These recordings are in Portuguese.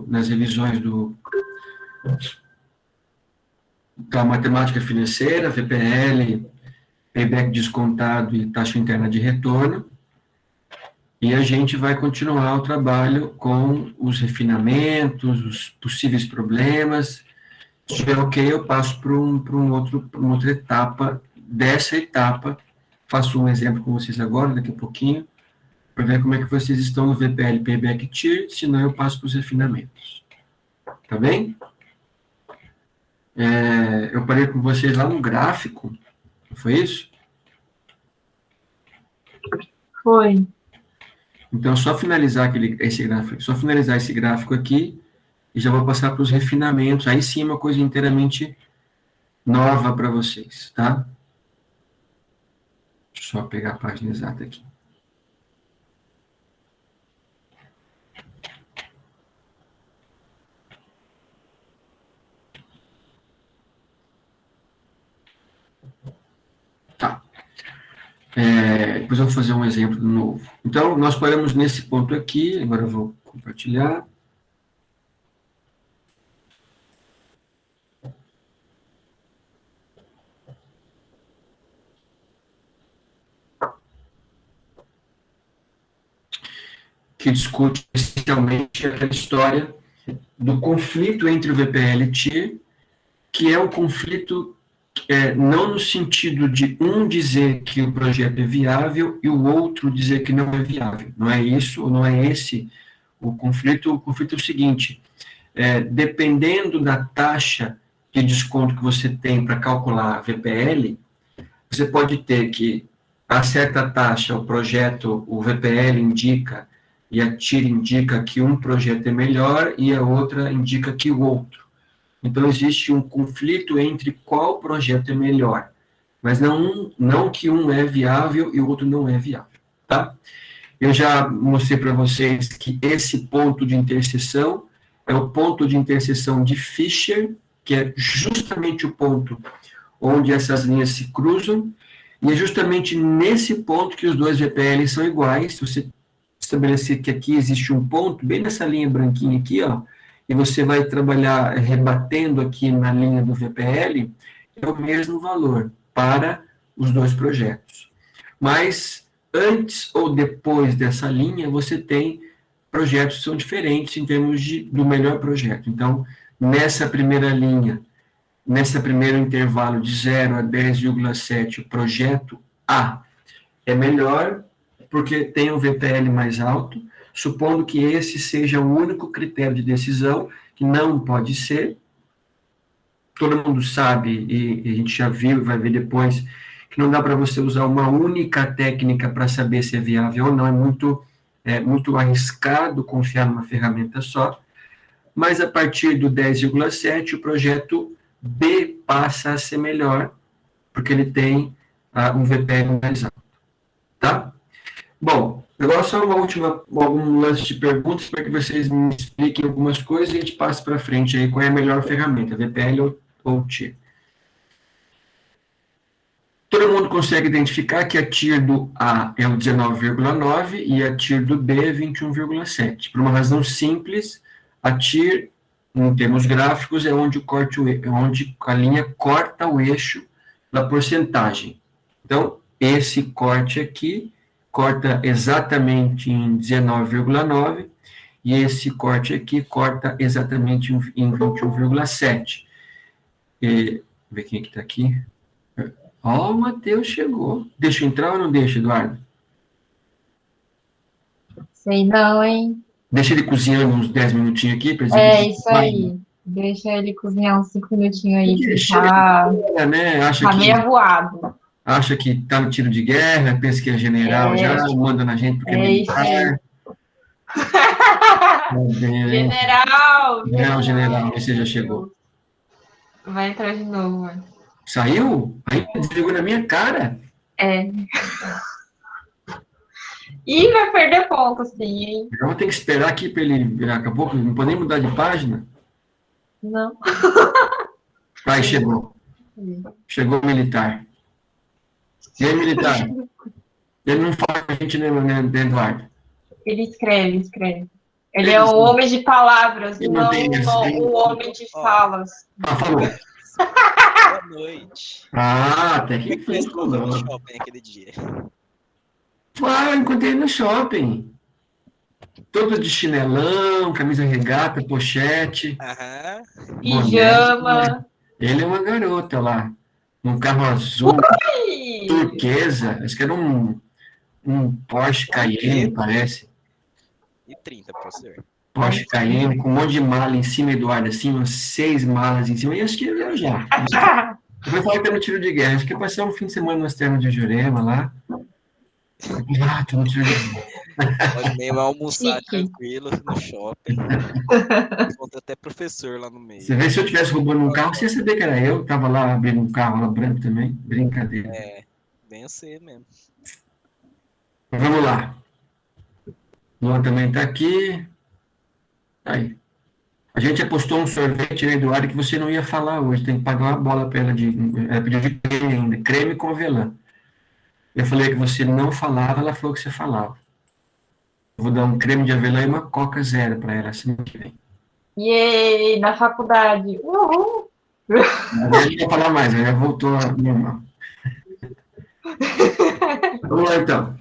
nas revisões da matemática financeira, VPL, payback descontado e taxa interna de retorno, e a gente vai continuar o trabalho com os refinamentos, os possíveis problemas. Se estiver ok, eu passo para uma outra etapa. Dessa etapa, faço um exemplo com vocês agora, daqui a pouquinho, para ver como é que vocês estão no VPL Payback Tier, senão eu passo para os refinamentos. Tá bem? Eu parei com vocês lá no gráfico, não foi isso? Foi. Então, só finalizar esse gráfico aqui, e já vou passar para os refinamentos. Aí sim, uma coisa inteiramente nova para vocês, tá? Deixa eu só pegar a página exata aqui. Tá. Depois eu vou fazer um exemplo novo. Então, nós paramos nesse ponto aqui, agora eu vou compartilhar. Que discute essencialmente aquela história do conflito entre o VPL e TIR, que é um conflito não no sentido de um dizer que o projeto é viável e o outro dizer que não é viável. Não é isso, ou não é esse o conflito. O conflito é o seguinte, dependendo da taxa de desconto que você tem para calcular a VPL, você pode ter que, a certa taxa, o VPL indica e a TIR indica que um projeto é melhor e a outra indica que o outro. Então, existe um conflito entre qual projeto é melhor, mas não que um é viável e o outro não é viável, tá? Eu já mostrei para vocês que esse ponto de interseção é o ponto de interseção de Fisher, que é justamente o ponto onde essas linhas se cruzam, e é justamente nesse ponto que os dois VPLs são iguais. Se você estabelecer que aqui existe um ponto, bem nessa linha branquinha aqui, ó, e você vai trabalhar rebatendo aqui na linha do VPL, é o mesmo valor para os dois projetos. Mas, antes ou depois dessa linha, você tem projetos que são diferentes em termos do melhor projeto. Então, nessa primeira linha, nesse primeiro intervalo de 0 a 10,7, o projeto A é melhor, porque tem um VPL mais alto, supondo que esse seja o único critério de decisão, que não pode ser. Todo mundo sabe, e a gente já viu e vai ver depois, que não dá para você usar uma única técnica para saber se é viável ou não, é muito arriscado confiar numa ferramenta só, mas a partir do 10,7, o projeto B passa a ser melhor, porque ele tem um VPL mais alto, tá? Bom, agora só algum lance de perguntas para que vocês me expliquem algumas coisas e a gente passe para frente aí qual é a melhor ferramenta, VPL ou TIR. Todo mundo consegue identificar que a TIR do A é o 19,9 e a TIR do B é 21,7. Por uma razão simples, a TIR, em termos gráficos, é onde a linha corta o eixo da porcentagem. Então, esse corte aqui corta exatamente em 19,9 e esse corte aqui corta exatamente em 21,7. Vamos ver quem é que está aqui. Ó, o Matheus chegou. Deixa eu entrar ou não deixa, Eduardo? Sei não, hein? Deixa ele cozinhando uns 10 minutinhos aqui. Para Isso aí. Deixa ele cozinhar uns 5 minutinhos aí, que né? Tá meio avoado. Acha que tá no tiro de guerra, pensa que é general já, manda na gente porque é militar. General! Não, general, esse já chegou. Vai entrar de novo, mano. Saiu? Aí desligou na minha cara. Ih, vai perder ponto, sim, hein? Eu vou ter que esperar aqui para ele virar. Acabou, não pode nem mudar de página. Não. Vai, chegou. Chegou o militar. E aí, militar? Ele não fala com a gente, né, Eduardo? Ele escreve. Ele é um homem de palavras, Eu não mantenho assim. um homem de falas. Falou. Boa noite. Até Como que é que foi enfim esse rolê no falou. shopping aquele dia? Eu encontrei no shopping. Todo de chinelão, camisa regata, pochete, Aham. boné. Pijama. Ele é uma garota lá, num carro azul, Ui! turquesa. Acho que era um Porsche Cayenne, parece. E 30, professor. Porsche Cayenne, com um monte de mala em cima, Eduardo, assim, umas 6 malas em cima. E acho que ia viajar. Eu vou falar que tá no tiro de guerra. Acho que ia passar um fim de semana nas termas de Jurema lá. Tô no tiro de guerra. Pode mesmo almoçar Chique. tranquilo no shopping. Encontra até professor lá no meio. Você vê, se eu tivesse roubando um carro, você ia saber que era eu. Tava lá abrindo um carro lá branco também. Brincadeira. Bem assim mesmo. Vamos lá. Luan também está aqui. Aí. A gente apostou um sorvete, né, Eduardo, que você não ia falar hoje. Tem que pagar uma bola para ela de. Ela pediu de creme ainda. Creme com avelã. Eu falei que você não falava, ela falou que você falava. Eu vou dar um creme de avelã e uma Coca Zero para ela semana que vem. Yay! Na faculdade. Uhul! Agora não vou falar mais, já voltou ao normal. Vamos lá, então.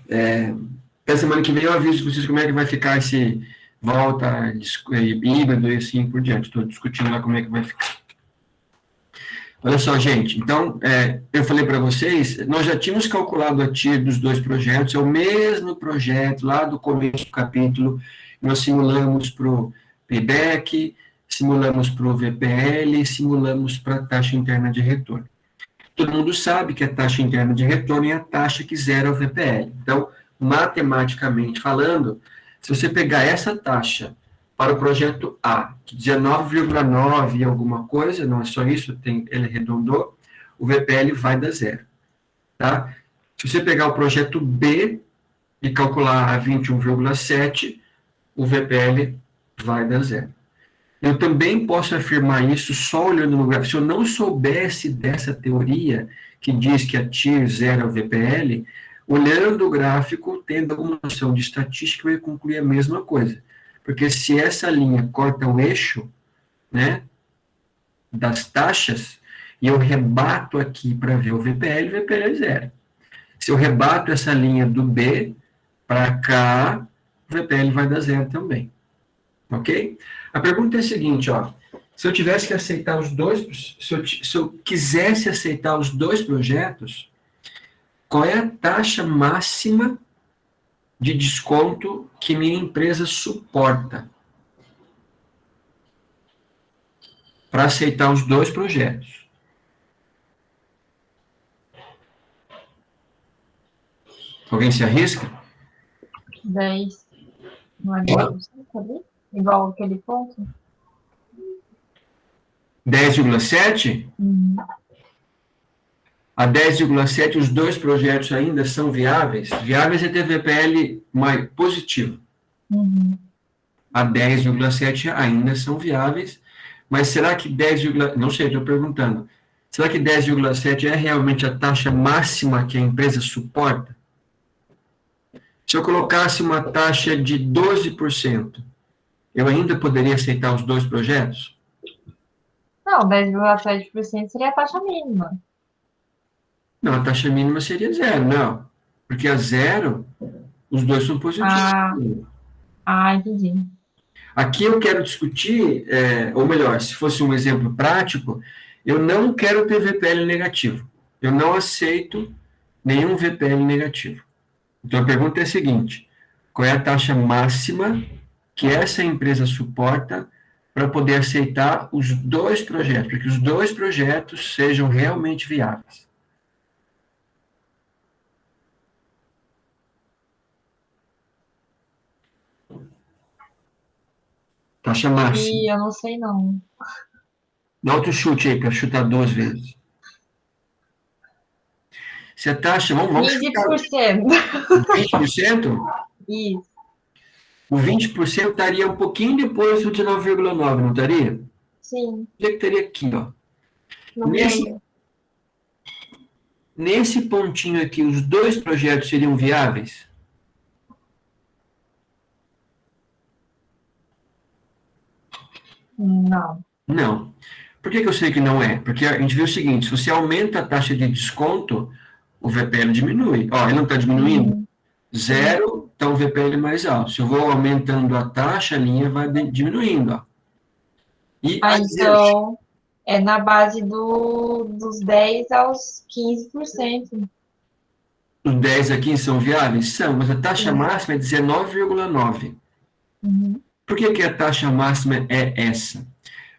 Até semana que vem eu aviso vocês como é que vai ficar esse volta híbrido e assim por diante. Estou discutindo lá como é que vai ficar. Olha só, gente. Então, eu falei para vocês, nós já tínhamos calculado a TIR dos dois projetos, é o mesmo projeto lá do começo do capítulo. Nós simulamos para o payback, simulamos para o VPL, simulamos para a taxa interna de retorno. Todo mundo sabe que a taxa interna de retorno é a taxa que zera o VPL. Então, matematicamente falando, se você pegar essa taxa para o projeto A, que dizia 9,9 e alguma coisa, não é só isso, ele arredondou, o VPL vai dar zero. Tá? Se você pegar o projeto B e calcular a 21,7, o VPL vai dar zero. Eu também posso afirmar isso só olhando no gráfico. Se eu não soubesse dessa teoria, que diz que a TIR zera o VPL, olhando o gráfico, tendo alguma noção de estatística, eu ia concluir a mesma coisa. Porque se essa linha corta o eixo, né, das taxas, e eu rebato aqui para ver o VPL é zero. Se eu rebato essa linha do B para cá, o VPL vai dar zero também. Ok? A pergunta é a seguinte, ó. Se eu tivesse que aceitar os dois, se eu quisesse aceitar os dois projetos, qual é a taxa máxima de desconto que minha empresa suporta para aceitar os dois projetos? Alguém se arrisca? 10. Não é 10%, ali? Igual aquele ponto? 10,7? Uhum. A 10,7, os dois projetos ainda são viáveis? Viáveis é ter VPL mais positivo. Uhum. A 10,7 ainda são viáveis, mas será que 10, não sei, estou perguntando, será que 10,7 é realmente a taxa máxima que a empresa suporta? Se eu colocasse uma taxa de 12%, eu ainda poderia aceitar os dois projetos? Não, 10,7% seria a taxa mínima. Não, a taxa mínima seria zero, não. Porque a zero, os dois são positivos. Entendi. Aqui eu quero discutir, ou melhor, se fosse um exemplo prático, eu não quero ter VPL negativo. Eu não aceito nenhum VPL negativo. Então a pergunta é a seguinte: qual é a taxa máxima que essa empresa suporta para poder aceitar os dois projetos, para que os dois projetos sejam realmente viáveis? Taxa máxima. E eu não sei, não. Dá outro chute aí, para chutar duas vezes. Se a taxa, vamos chutar 15%. 20%, Isso. o 20% estaria um pouquinho depois do 19,9, não estaria? Sim. Onde é que estaria aqui, ó? No meio. Nesse pontinho aqui, os dois projetos seriam viáveis? Não. Não. Por que que eu sei que não é? Porque a gente vê o seguinte, se você aumenta a taxa de desconto, o VPL diminui. Ó, ele não está diminuindo? Uhum. Zero, então o VPL mais alto. Se eu vou aumentando a taxa, a linha vai diminuindo, ó. E Ah, a então é na base dos 10 aos 15%. os 10 aqui são viáveis? São, mas a taxa Sim. máxima é 19,9. Uhum. Por que que a taxa máxima é essa?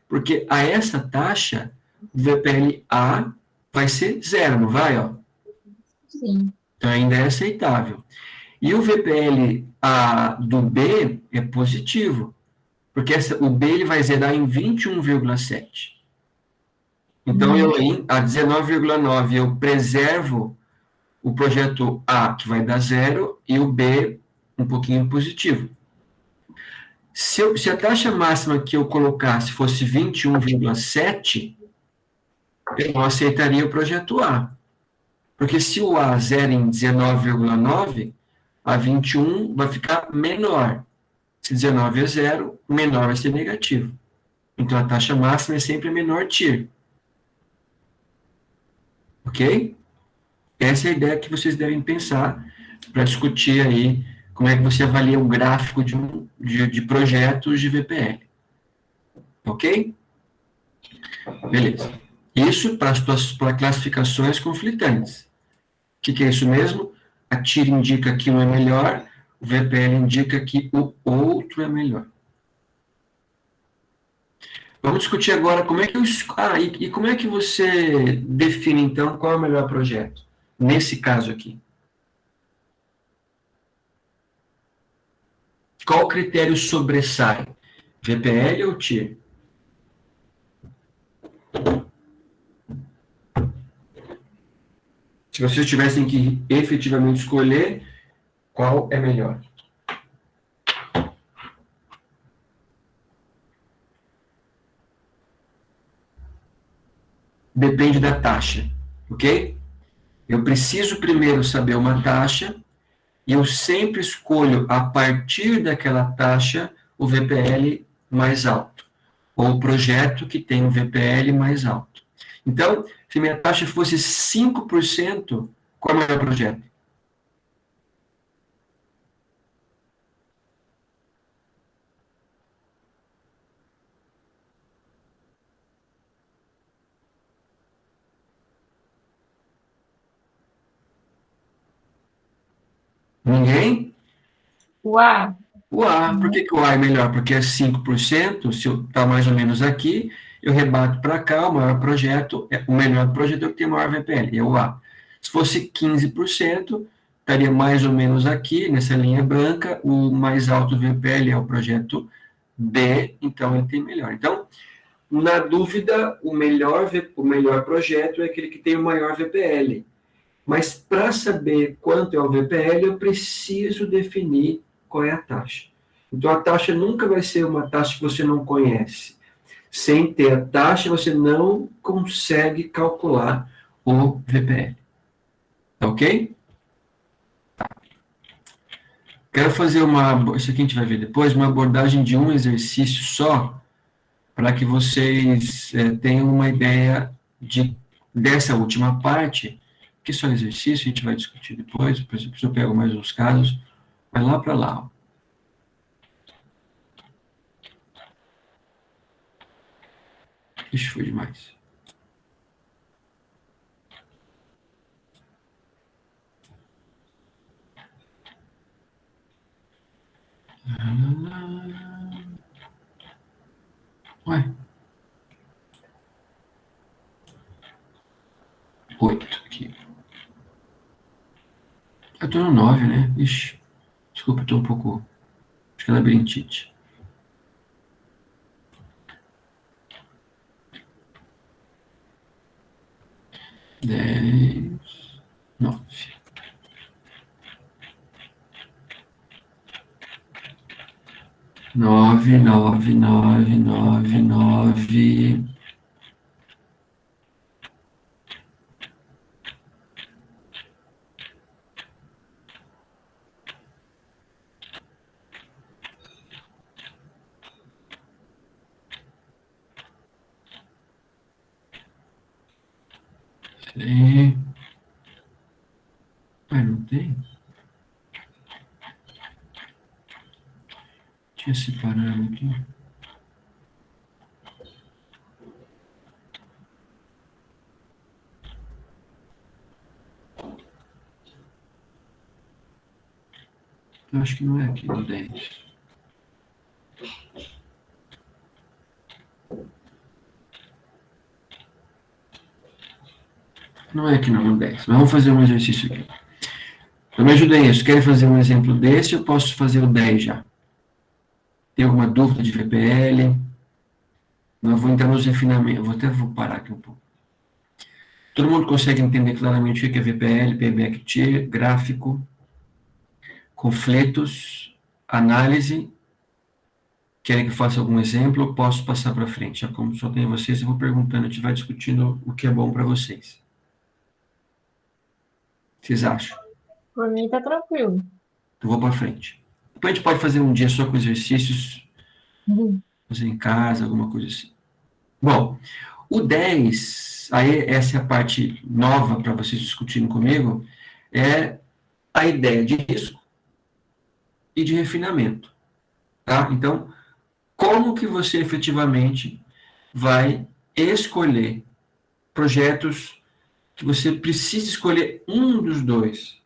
Porque a essa taxa, o VPL-A vai ser zero, não vai? Ó? Sim. Então ainda é aceitável. E o VPL-A do B é positivo, porque o B ele vai zerar em 21,7. Então, Uhum. a 19,9 eu preservo o projeto A, que vai dar zero, e o B um pouquinho positivo. Se a taxa máxima que eu colocasse fosse 21,7, eu não aceitaria o projeto A. Porque se o A zera em 19,9, a 21 vai ficar menor. Se 19 é zero, o menor vai ser negativo. Então a taxa máxima é sempre a menor TIR. Ok? Essa é a ideia que vocês devem pensar para discutir aí como é que você avalia um gráfico de projetos de VPL. Ok? Beleza. Isso para classificações conflitantes. O que é isso mesmo? A TIR indica que um é melhor, o VPL indica que o outro é melhor. Vamos discutir agora como é que eu. E como é que você define, então, qual é o melhor projeto? Nesse caso aqui. Qual critério sobressai? VPL ou TIR? Se vocês tivessem que efetivamente escolher, qual é melhor? Depende da taxa, ok? Eu preciso primeiro saber uma taxa e eu sempre escolho, a partir daquela taxa, o VPL mais alto, ou o projeto que tem o VPL mais alto. Então, se minha taxa fosse 5%, qual é o meu projeto? Ninguém? O A. O A. Por Uhum. que o A é melhor? Porque é 5%, se está mais ou menos aqui, eu rebato para cá, o maior projeto, o melhor projeto é o que tem maior VPL, é o A. Se fosse 15%, estaria mais ou menos aqui, nessa linha branca, o mais alto VPL é o projeto B, então ele tem melhor. Então, na dúvida, o melhor projeto é aquele que tem o maior VPL. Mas para saber quanto é o VPL, eu preciso definir qual é a taxa. Então a taxa nunca vai ser uma taxa que você não conhece. Sem ter a taxa, você não consegue calcular o VPL. Tá ok? Quero fazer isso aqui a gente vai ver depois, uma abordagem de um exercício só, para que vocês tenham uma ideia dessa última parte, que só exercício, a gente vai discutir depois, por exemplo, se eu pego mais uns casos, vai lá para lá. Ó. Ixi, foi demais. Ué. 8 aqui. Eu tô no 9, né? Ixi. Desculpa, eu tô um pouco. Acho que é labirintite. 10, 9. 9, 9, 9, 9, 9. Tem. Mas não tem? Tinha separado aqui. Eu acho que não é aqui no 10. Não é aqui no 10. Mas vamos fazer um exercício aqui. Então, me ajudem nisso. Querem fazer um exemplo desse ou posso fazer o 10 já? Tem alguma dúvida de VPL? Eu vou entrar nos refinamentos. Vou parar aqui um pouco. Todo mundo consegue entender claramente o que é VPL, PBACT, gráfico, conflitos, análise? Querem que eu faça algum exemplo ou posso passar para frente? Já como só tenho vocês, eu vou perguntando, a gente vai discutindo o que é bom para vocês. O que vocês acham? Por mim tá tranquilo. Eu vou para frente. Depois a gente pode fazer um dia só com exercícios, fazer em casa, alguma coisa assim. Bom, o 10, aí essa é a parte nova para vocês discutirem comigo, é a ideia de risco e de refinamento. Tá? Então, como que você efetivamente vai escolher projetos que você precisa escolher um dos dois.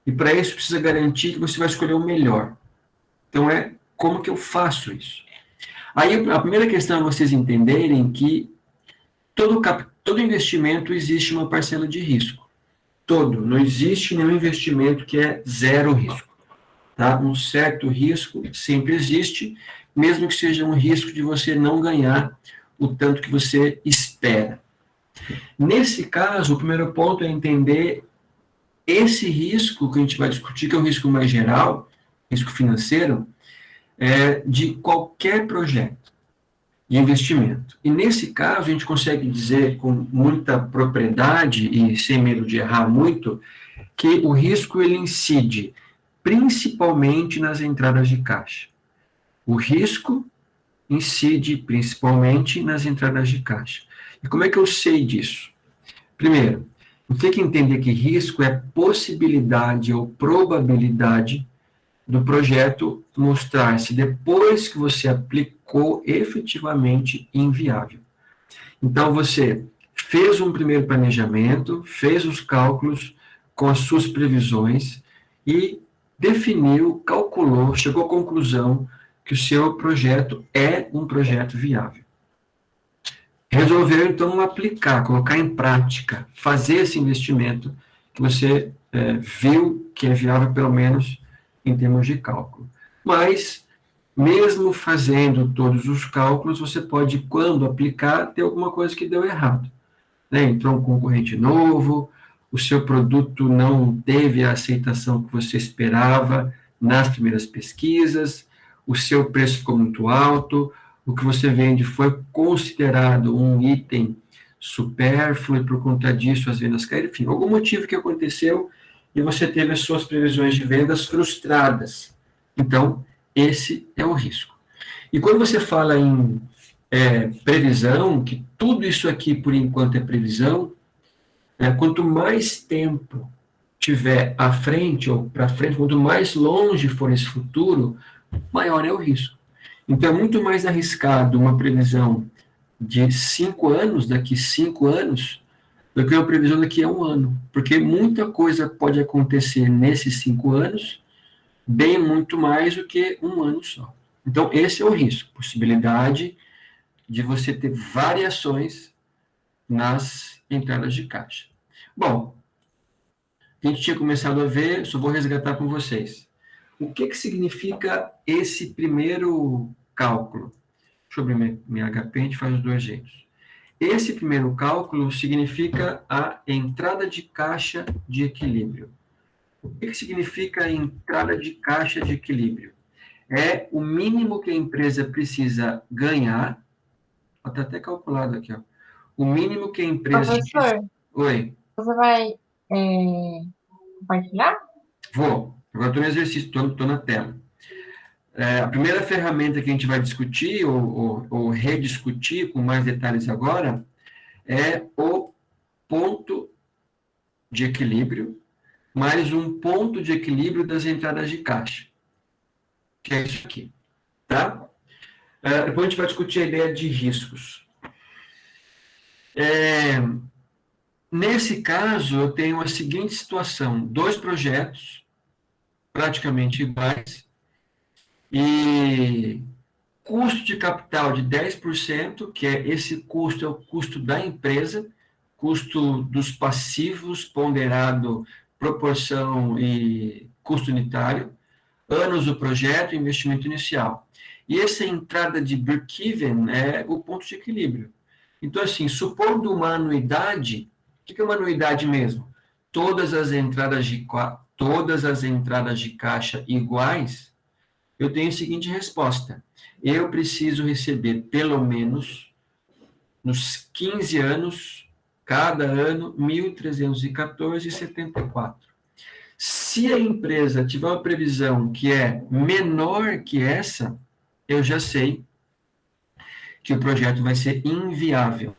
E para isso precisa garantir que você vai escolher o melhor. Então, como que eu faço isso? Aí, a primeira questão é vocês entenderem que todo investimento existe uma parcela de risco. Não existe nenhum investimento que é zero risco. Tá? Um certo risco sempre existe, mesmo que seja um risco de você não ganhar o tanto que você espera. Nesse caso, o primeiro ponto é entender esse risco que a gente vai discutir, que é o risco mais geral, risco financeiro, de qualquer projeto de investimento. E nesse caso, a gente consegue dizer com muita propriedade e sem medo de errar muito, que o risco ele incide principalmente nas entradas de caixa. O risco incide principalmente nas entradas de caixa. E como é que eu sei disso? Primeiro, eu tenho que entender que risco é possibilidade ou probabilidade do projeto mostrar-se, depois que você aplicou, efetivamente inviável. Então, você fez um primeiro planejamento, fez os cálculos com as suas previsões e definiu, calculou, chegou à conclusão que o seu projeto é um projeto viável. Resolveu, então, aplicar, colocar em prática, fazer esse investimento que você viu que é viável, pelo menos em termos de cálculo. Mas, mesmo fazendo todos os cálculos, você pode, quando aplicar, ter alguma coisa que deu errado. Né? Entrou um concorrente novo, o seu produto não teve a aceitação que você esperava nas primeiras pesquisas, o seu preço ficou muito alto, o que você vende foi considerado um item supérfluo e por conta disso as vendas caíram, enfim, algum motivo que aconteceu e você teve as suas previsões de vendas frustradas. Então, esse é o risco. E quando você fala em previsão, que tudo isso aqui, por enquanto, é previsão, quanto mais tempo tiver à frente ou para frente, quanto mais longe for esse futuro, maior é o risco. Então, é muito mais arriscado uma previsão de 5 anos, daqui 5 anos, do que uma previsão daqui a 1 ano. Porque muita coisa pode acontecer nesses 5 anos, bem muito mais do que 1 ano só. Então, esse é o risco, possibilidade de você ter variações nas entradas de caixa. Bom, a gente tinha começado a ver, só vou resgatar com vocês. O que significa esse primeiro cálculo? Deixa eu abrir minha HP, a gente faz os dois jeitos. Esse primeiro cálculo significa a entrada de caixa de equilíbrio. O que significa a entrada de caixa de equilíbrio? É o mínimo que a empresa precisa ganhar, está até calculado aqui, ó. O mínimo que a empresa... Professor, Oi. você vai compartilhar? Vou. Agora estou no exercício, estou na tela. A primeira ferramenta que a gente vai discutir, ou rediscutir com mais detalhes agora, é o ponto de equilíbrio, mais um ponto de equilíbrio das entradas de caixa, que é isso aqui, tá? Depois a gente vai discutir a ideia de riscos. Nesse caso, eu tenho a seguinte situação: dois projetos praticamente iguais e custo de capital de 10%, que é esse custo, é o custo da empresa, custo dos passivos ponderado proporção e custo unitário, anos do projeto, investimento inicial. E essa entrada de break-even é o ponto de equilíbrio. Então, assim, supondo uma anuidade, o que é uma anuidade mesmo? Todas as entradas de caixa iguais, eu tenho a seguinte resposta: eu preciso receber pelo menos nos 15 anos, cada ano, 1.314,74. Se a empresa tiver uma previsão que é menor que essa, eu já sei que o projeto vai ser inviável.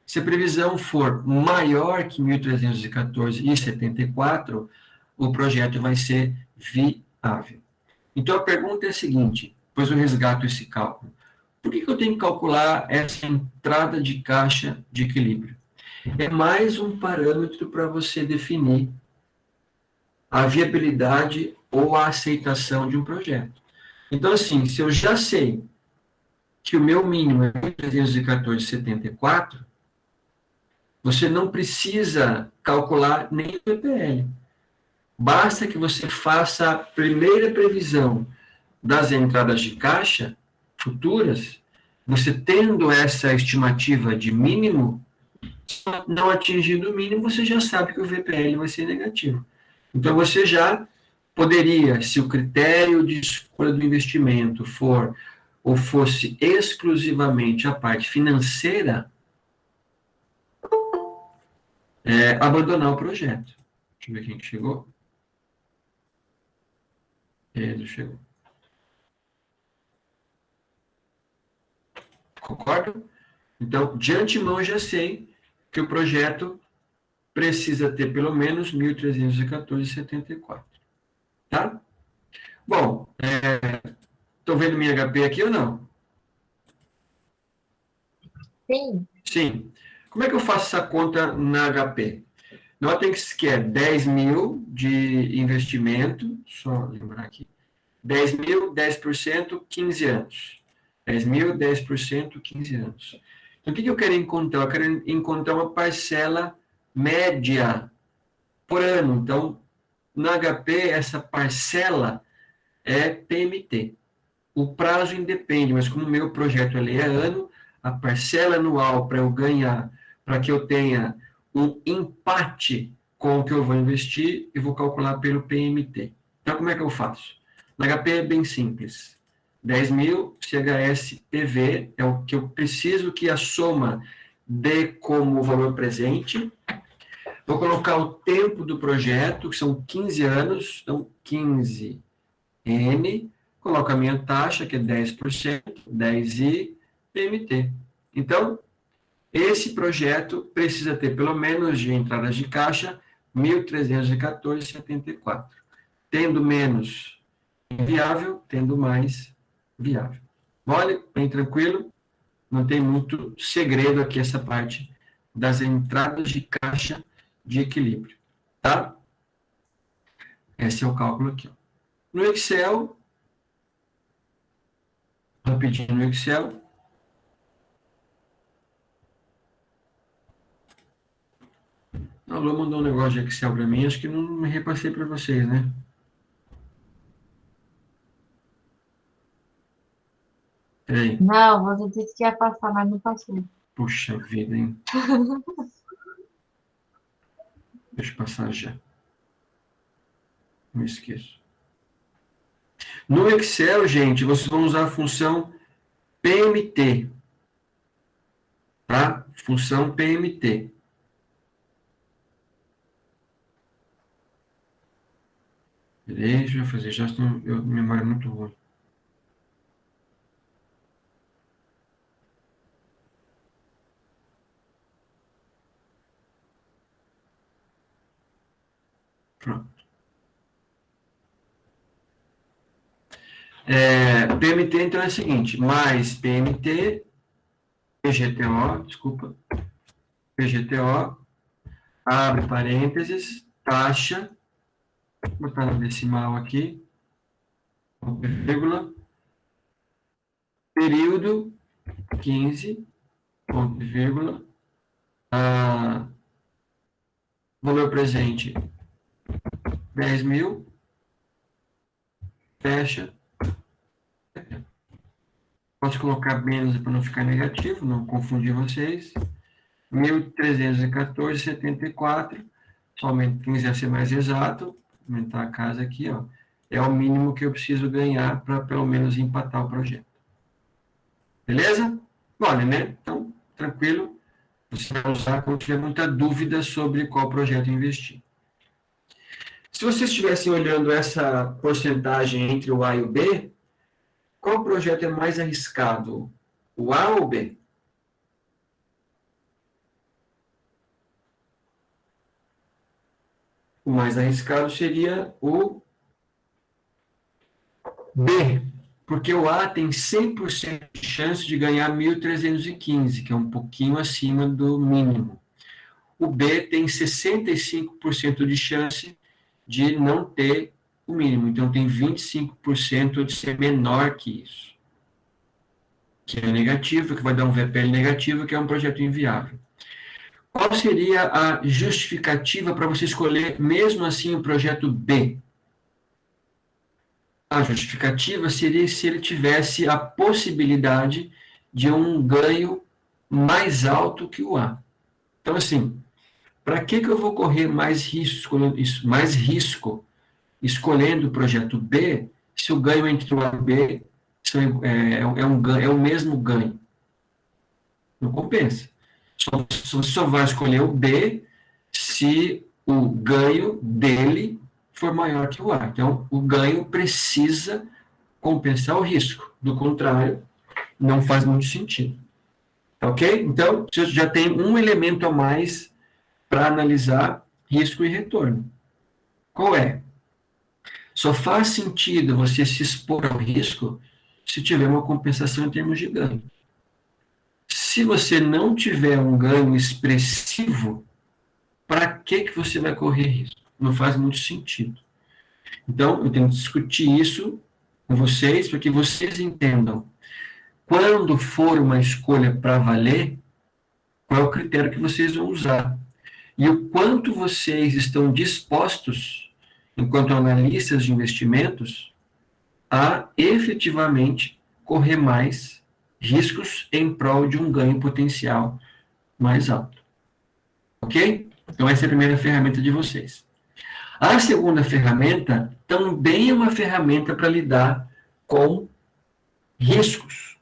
Se a previsão for maior que 1.314,74, o projeto vai ser viável. Então, a pergunta é a seguinte, depois eu resgato esse cálculo. Por que eu tenho que calcular essa entrada de caixa de equilíbrio? É mais um parâmetro para você definir a viabilidade ou a aceitação de um projeto. Então, assim, se eu já sei que o meu mínimo é 1.314,74, você não precisa calcular nem o PPL. Basta que você faça a primeira previsão das entradas de caixa futuras, você tendo essa estimativa de mínimo, não atingindo o mínimo, você já sabe que o VPL vai ser negativo. Então, você já poderia, se o critério de escolha do investimento for ou fosse exclusivamente a parte financeira, abandonar o projeto. Deixa eu ver quem que chegou. Pedro chegou. Concordo? Então, de antemão, já sei que o projeto precisa ter pelo menos 1.314,74. Tá? Bom, estão vendo minha HP aqui ou não? Sim. Sim. Como é que eu faço essa conta na HP? Notem que é 10 mil de investimento, só lembrar aqui, 10 mil, 10%, 15 anos. 10 mil, 10%, 15 anos. Então, o que eu quero encontrar? Eu quero encontrar uma parcela média por ano. Então, na HP, essa parcela é PMT. O prazo independe, mas como o meu projeto ali é ano, a parcela anual para eu ganhar, para que eu tenha um empate com o que eu vou investir, eu vou calcular pelo PMT. Então, como é que eu faço? Na HP é bem simples. 10 mil CHS PV é o que eu preciso que a soma dê como valor presente. Vou colocar o tempo do projeto, que são 15 anos, então 15 N, coloco a minha taxa, que é 10%, 10I, PMT. Então, esse projeto precisa ter pelo menos de entradas de caixa 1.314,74. Tendo menos viável, tendo mais viável. Olha, bem tranquilo, não tem muito segredo aqui essa parte das entradas de caixa de equilíbrio, tá? Esse é o cálculo aqui. No Excel, rapidinho no Excel, a Lu mandou um negócio de Excel para mim, acho que não me repassei para vocês, né? Peraí, Não, você disse que ia passar, mas não passou. puxa vida, hein? Deixa eu passar já. Não esqueço. No Excel, gente, vocês vão usar a função PMT, tá? Função PMT. Deixa eu fazer, já estou, memória é muito ruim. Pronto. PMT, então, é o seguinte, mais PMT, PGTO, desculpa, PGTO, abre parênteses, taxa, vou botar no decimal aqui, vírgula, período, 15, ponto, vírgula, valor presente, 10 mil, fecha. Posso colocar menos para não ficar negativo, não confundir vocês. 1.314,74. Somente quem quiser ser mais exato, aumentar a casa aqui, ó, é o mínimo que eu preciso ganhar para pelo menos empatar o projeto. Beleza? Olha, né? Então, tranquilo. Você vai usar quando tiver muita dúvida sobre qual projeto investir. Se vocês estivessem olhando essa porcentagem entre o A e o B, qual projeto é mais arriscado? O A ou o B? O mais arriscado seria o B, porque o A tem 100% de chance de ganhar 1.315, que é um pouquinho acima do mínimo. O B tem 65% de chance de não ter o mínimo, então tem 25% de ser menor que isso, que é negativo, que vai dar um VPL negativo, que é um projeto inviável. Qual seria a justificativa para você escolher, mesmo assim, o projeto B? A justificativa seria se ele tivesse a possibilidade de um ganho mais alto que o A. Então, assim, para que eu vou correr mais risco escolhendo o projeto B, se o ganho entre o A e o B é o mesmo ganho? Não compensa. Você só vai escolher o B se o ganho dele for maior que o A. Então, o ganho precisa compensar o risco. Do contrário, não faz muito sentido. Ok? Então, você já tem um elemento a mais para analisar risco e retorno. Qual é? Só faz sentido você se expor ao risco se tiver uma compensação em termos de ganho. Se você não tiver um ganho expressivo, para que você vai correr risco? Não faz muito sentido. Então, eu tenho que discutir isso com vocês, para que vocês entendam. Quando for uma escolha para valer, qual é o critério que vocês vão usar? E o quanto vocês estão dispostos, enquanto analistas de investimentos, a efetivamente correr mais riscos em prol de um ganho potencial mais alto. Ok? Então, essa é a primeira ferramenta de vocês. A segunda ferramenta também é uma ferramenta para lidar com riscos,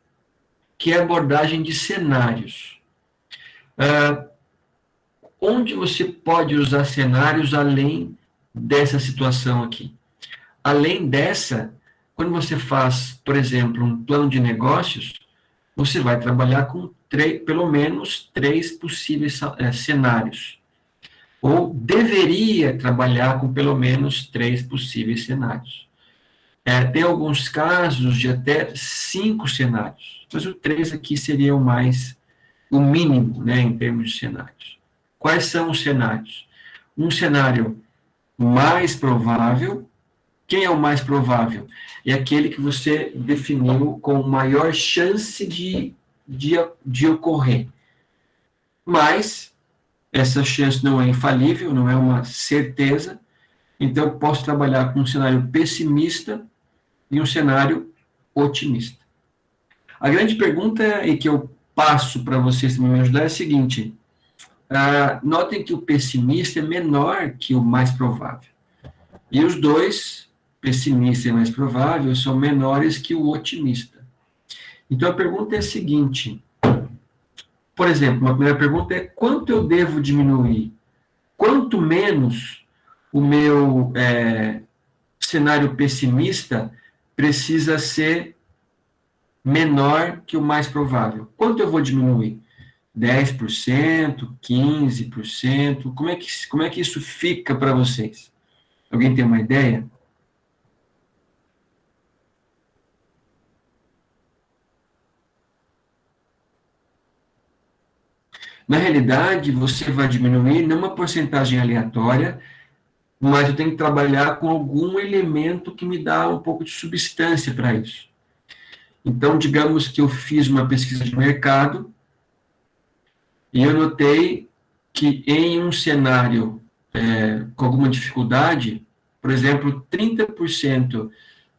que é a abordagem de cenários. Onde você pode usar cenários além dessa situação aqui? Além dessa, quando você faz, por exemplo, um plano de negócios, você vai trabalhar com pelo menos 3 possíveis cenários. Ou deveria trabalhar com pelo menos 3 possíveis cenários. Tem alguns casos de até 5 cenários, mas o 3 aqui seria o mínimo, né, em termos de cenários. Quais são os cenários? Um cenário mais provável. Quem é o mais provável? É aquele que você definiu com maior chance de ocorrer. Mas essa chance não é infalível, não é uma certeza, então eu posso trabalhar com um cenário pessimista e um cenário otimista. A grande pergunta e que eu passo para vocês também me ajudar é a seguinte: notem que o pessimista é menor que o mais provável. E os dois, pessimista e mais provável, são menores que o otimista. Então a pergunta é a seguinte: por exemplo, uma primeira pergunta é: quanto eu devo diminuir? Quanto menos o meu cenário pessimista precisa ser menor que o mais provável? Quanto eu vou diminuir? 10%, 15%? Como é que isso fica para vocês? Alguém tem uma ideia? Na realidade, você vai diminuir não uma porcentagem aleatória, mas eu tenho que trabalhar com algum elemento que me dá um pouco de substância para isso. Então, digamos que eu fiz uma pesquisa de mercado e eu notei que em um cenário com alguma dificuldade, por exemplo, 30%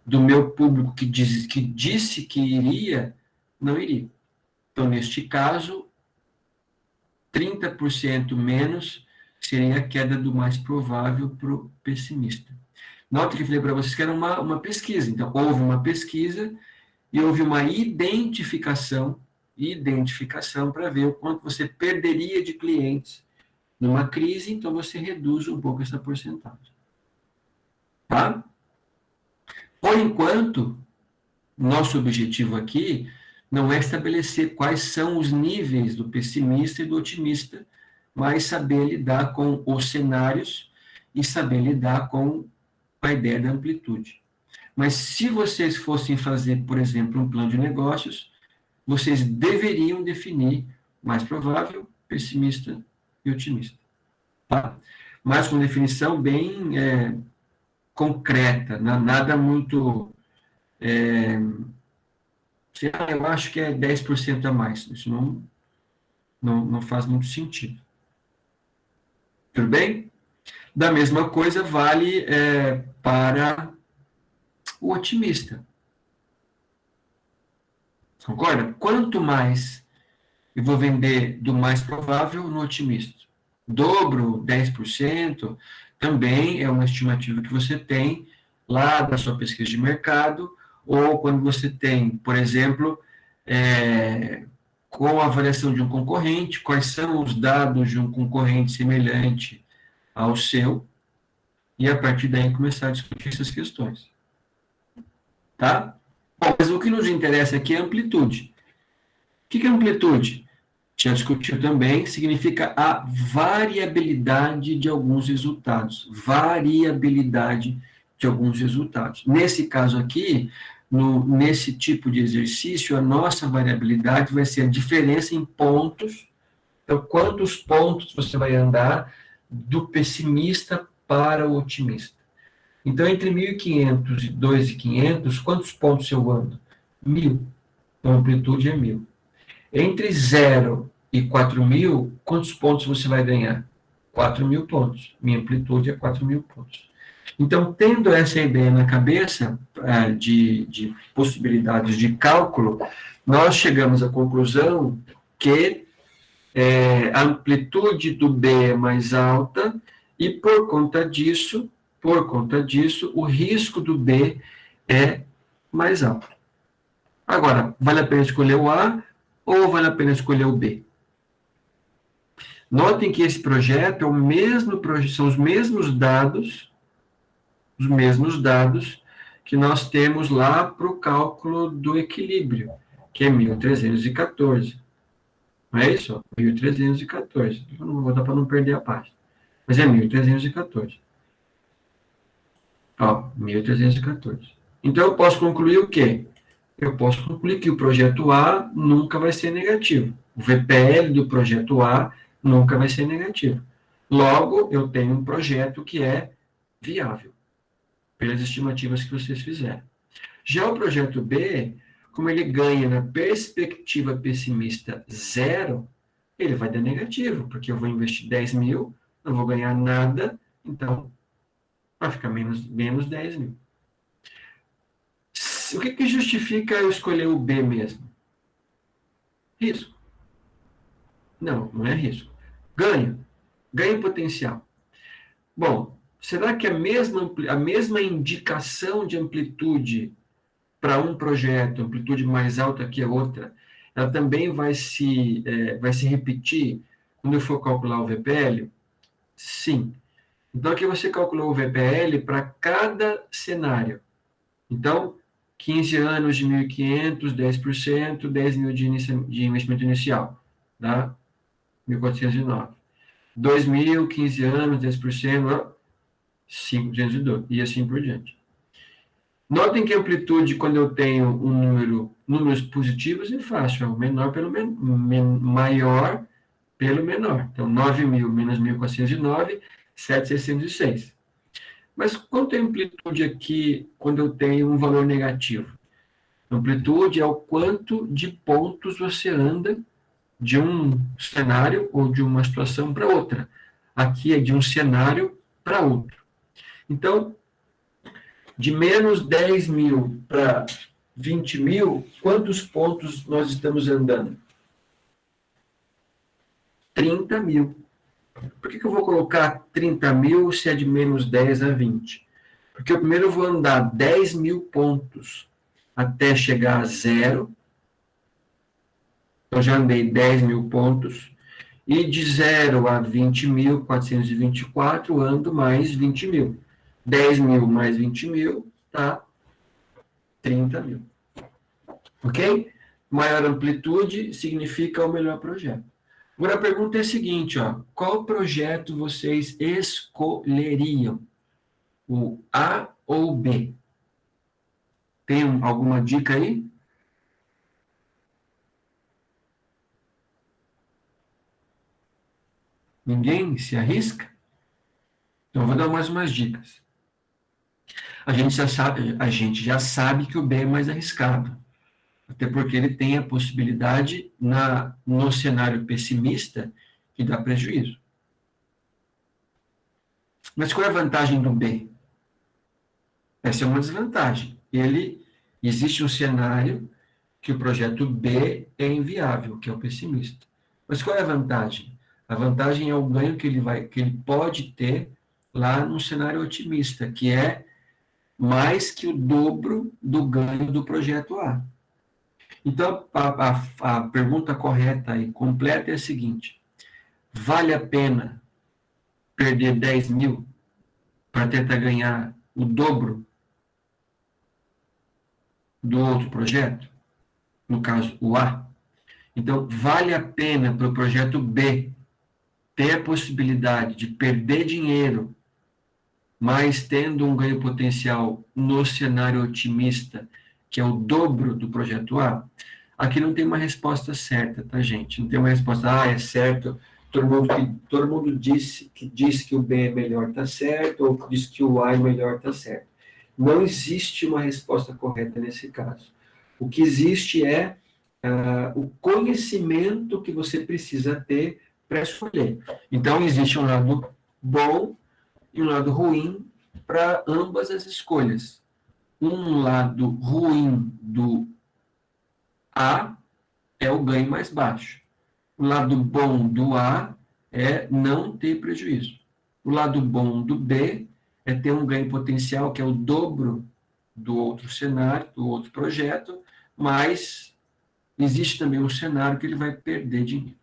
do meu público que disse que iria, não iria. Então, neste caso, 30% menos seria a queda do mais provável para o pessimista. Nota que eu falei para vocês que era uma pesquisa. Então, houve uma pesquisa e houve uma identificação para ver o quanto você perderia de clientes numa crise, então você reduz um pouco essa porcentagem. Tá? Por enquanto, nosso objetivo aqui não é estabelecer quais são os níveis do pessimista e do otimista, mas saber lidar com os cenários e saber lidar com a ideia da amplitude. Mas se vocês fossem fazer, por exemplo, um plano de negócios, vocês deveriam definir mais provável, pessimista e otimista. Tá? Mas com definição bem concreta, nada muito... eu acho que é 10% a mais. Isso não faz muito sentido. Tudo bem? Da mesma coisa vale para o otimista. Concorda? Quanto mais eu vou vender do mais provável no otimista? Dobro, 10%, também é uma estimativa que você tem lá da sua pesquisa de mercado, ou quando você tem, por exemplo, com a avaliação de um concorrente, quais são os dados de um concorrente semelhante ao seu, e a partir daí começar a discutir essas questões. Tá? Bom, mas o que nos interessa aqui é a amplitude. O que é amplitude? Já discutiu também, significa a variabilidade de alguns resultados. Variabilidade de alguns resultados. Nesse caso aqui, nesse tipo de exercício, a nossa variabilidade vai ser a diferença em pontos. Então, quantos pontos você vai andar do pessimista para o otimista? Então, entre 1.500 e 2.500, quantos pontos eu ando? 1.000. Então, a amplitude é 1.000. Entre 0 e 4.000, quantos pontos você vai ganhar? 4.000 pontos. Minha amplitude é 4.000 pontos. Então, tendo essa ideia na cabeça de possibilidades de cálculo, nós chegamos à conclusão que a amplitude do B é mais alta e, por conta disso, o risco do B é mais alto. Agora, vale a pena escolher o A ou vale a pena escolher o B? Notem que esse projeto são os mesmos dados que nós temos lá para o cálculo do equilíbrio, que é 1.314. Não é isso? 1.314. Eu não vou botar para não perder a página. Mas é 1.314. Ó, 1.314. Então, eu posso concluir o quê? Eu posso concluir que o projeto A nunca vai ser negativo. O VPL do projeto A nunca vai ser negativo. Logo, eu tenho um projeto que é viável, pelas estimativas que vocês fizeram. Já o projeto B, como ele ganha na perspectiva pessimista 0, ele vai dar negativo, porque eu vou investir 10.000, não vou ganhar nada, então vai ficar menos 10.000. O que justifica eu escolher o B mesmo? Risco. Não é risco. Ganho potencial. Bom, será que a mesma indicação de amplitude para um projeto, amplitude mais alta que a outra, ela também vai se repetir quando eu for calcular o VPL? Sim. Então, aqui você calculou o VPL para cada cenário. Então, 15 anos de 1.500, 10%, 10.000 de investimento inicial, dá 1.409. 2.000, 15 anos, 10%, 5.212, e assim por diante. Notem que a amplitude, quando eu tenho números positivos, é fácil, é o menor pelo maior pelo menor. Então, 9.000 menos 1.409, 7.606. Mas quanto é a amplitude aqui, quando eu tenho um valor negativo? Amplitude é o quanto de pontos você anda de um cenário ou de uma situação para outra. Aqui é de um cenário para outro. Então, de menos 10.000 para 20.000, quantos pontos nós estamos andando? 30.000. Por que eu vou colocar 30.000 se é de menos 10 a 20? Porque eu primeiro vou andar 10.000 pontos até chegar a zero. Eu já andei 10.000 pontos. E de 0 a 20.424, ando mais 20.000. 10.000 mais 20.000, tá? 30.000. Ok? Maior amplitude significa o melhor projeto. Agora a pergunta é a seguinte, ó, qual projeto vocês escolheriam? O A ou o B? Tem alguma dica aí? Ninguém se arrisca? Então, eu vou dar mais umas dicas. A gente já sabe que o B é mais arriscado. Até porque ele tem a possibilidade, no cenário pessimista, que dá prejuízo. Mas qual é a vantagem do B? Essa é uma desvantagem. Existe um cenário que o projeto B é inviável, que é o pessimista. Mas qual é a vantagem? A vantagem é o ganho que ele pode ter lá no cenário otimista, que é mais que o dobro do ganho do projeto A. Então, a pergunta correta e completa é a seguinte: vale a pena perder 10.000 para tentar ganhar o dobro do outro projeto? No caso, o A. Então, vale a pena para o projeto B ter a possibilidade de perder dinheiro, mas tendo um ganho potencial no cenário otimista, que é o dobro do projeto A? Aqui não tem uma resposta certa, tá, gente? Não tem uma resposta, é certo, todo mundo diz que o B é melhor, tá certo, ou diz que o A é melhor, tá certo. Não existe uma resposta correta nesse caso. O que existe é o conhecimento que você precisa ter para escolher. Então, existe um lado bom e um lado ruim para ambas as escolhas. Um lado ruim do A é o ganho mais baixo. O lado bom do A é não ter prejuízo. O lado bom do B é ter um ganho potencial que é o dobro do outro cenário, do outro projeto, mas existe também um cenário que ele vai perder dinheiro.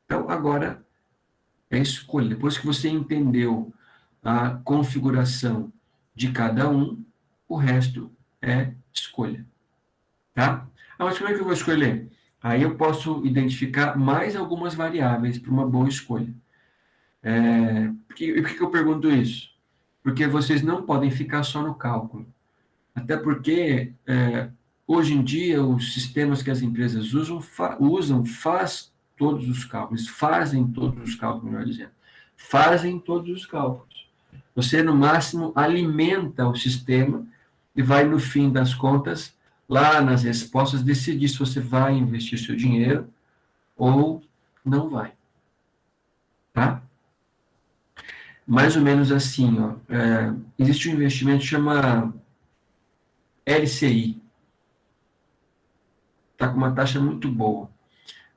Então, agora é escolha. Depois que você entendeu a configuração de cada um, o resto é escolha. Tá? Mas como é que eu vou escolher? Aí eu posso identificar mais algumas variáveis para uma boa escolha. Por que eu pergunto isso? Porque vocês não podem ficar só no cálculo. Até porque, hoje em dia, os sistemas que as empresas fazem todos os cálculos, melhor dizendo. Fazem todos os cálculos. Você, no máximo, alimenta o sistema e vai, no fim das contas, lá nas respostas, decidir se você vai investir seu dinheiro ou não vai. Tá? Mais ou menos assim, ó, existe um investimento que chama LCI. Está com uma taxa muito boa.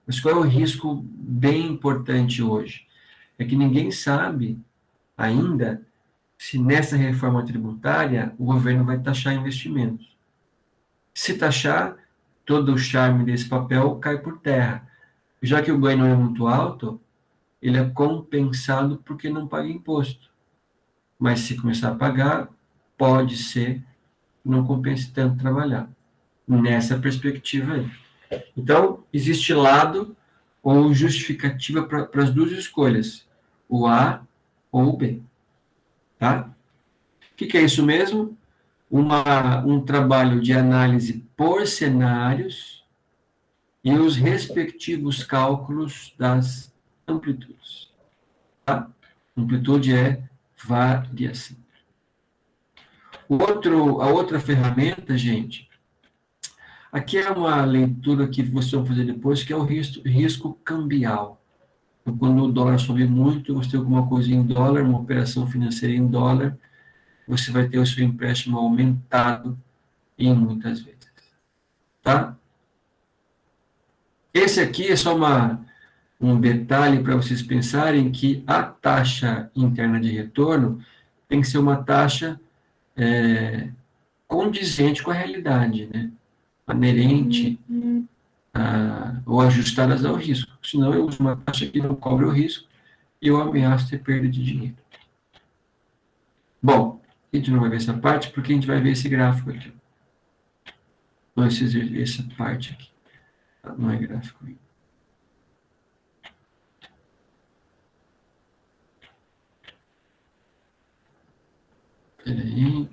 Mas qual é o risco bem importante hoje? É que ninguém sabe ainda se nessa reforma tributária o governo vai taxar investimentos. Se taxar, todo o charme desse papel cai por terra. Já que o ganho não é muito alto, ele é compensado porque não paga imposto. Mas se começar a pagar, pode ser que não compense tanto trabalhar. Nessa perspectiva aí. Então, existe lado ou justificativa para as duas escolhas, o A ou o B. Tá? O que é isso mesmo? Um trabalho de análise por cenários e os respectivos cálculos das amplitudes. Tá? Amplitude é variação. A outra ferramenta, gente, aqui é uma leitura que vocês vão fazer depois, que é o risco cambial. Então, quando o dólar sobe muito, você tem alguma coisa em dólar, uma operação financeira em dólar, você vai ter o seu empréstimo aumentado em muitas vezes. Tá? Esse aqui é só um detalhe para vocês pensarem que a taxa interna de retorno tem que ser uma taxa condizente com a realidade, né? Aderente ou ajustadas ao risco. Senão eu uso uma taxa que não cobre o risco e eu ameaço ter perda de dinheiro. Bom, a gente não vai ver essa parte porque a gente vai ver esse gráfico aqui. Não, essa parte aqui. Não é gráfico. Espera aí.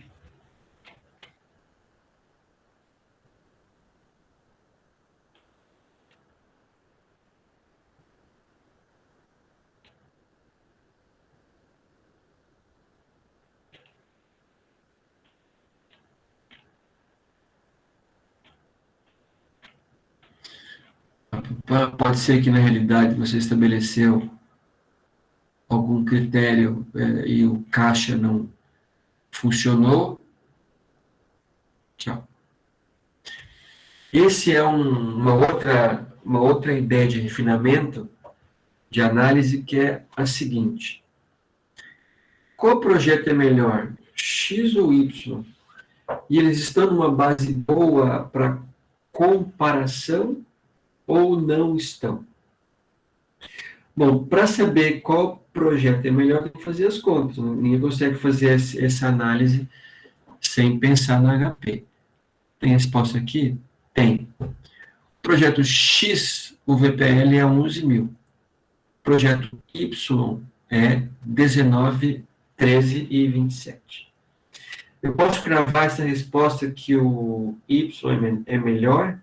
Pode ser que, na realidade, você estabeleceu algum critério e o caixa não funcionou. Tchau. Esse é uma outra ideia de refinamento, de análise, que é a seguinte. Qual projeto é melhor, X ou Y? E eles estão numa base boa para comparação ou não estão? Bom, para saber qual projeto é melhor, tem que fazer as contas. Ninguém consegue fazer essa análise sem pensar na HP. Tem resposta aqui? Tem. Projeto X, o VPL é 11 mil. Projeto Y é 19, 13 e 27. Eu posso cravar essa resposta que o Y é melhor?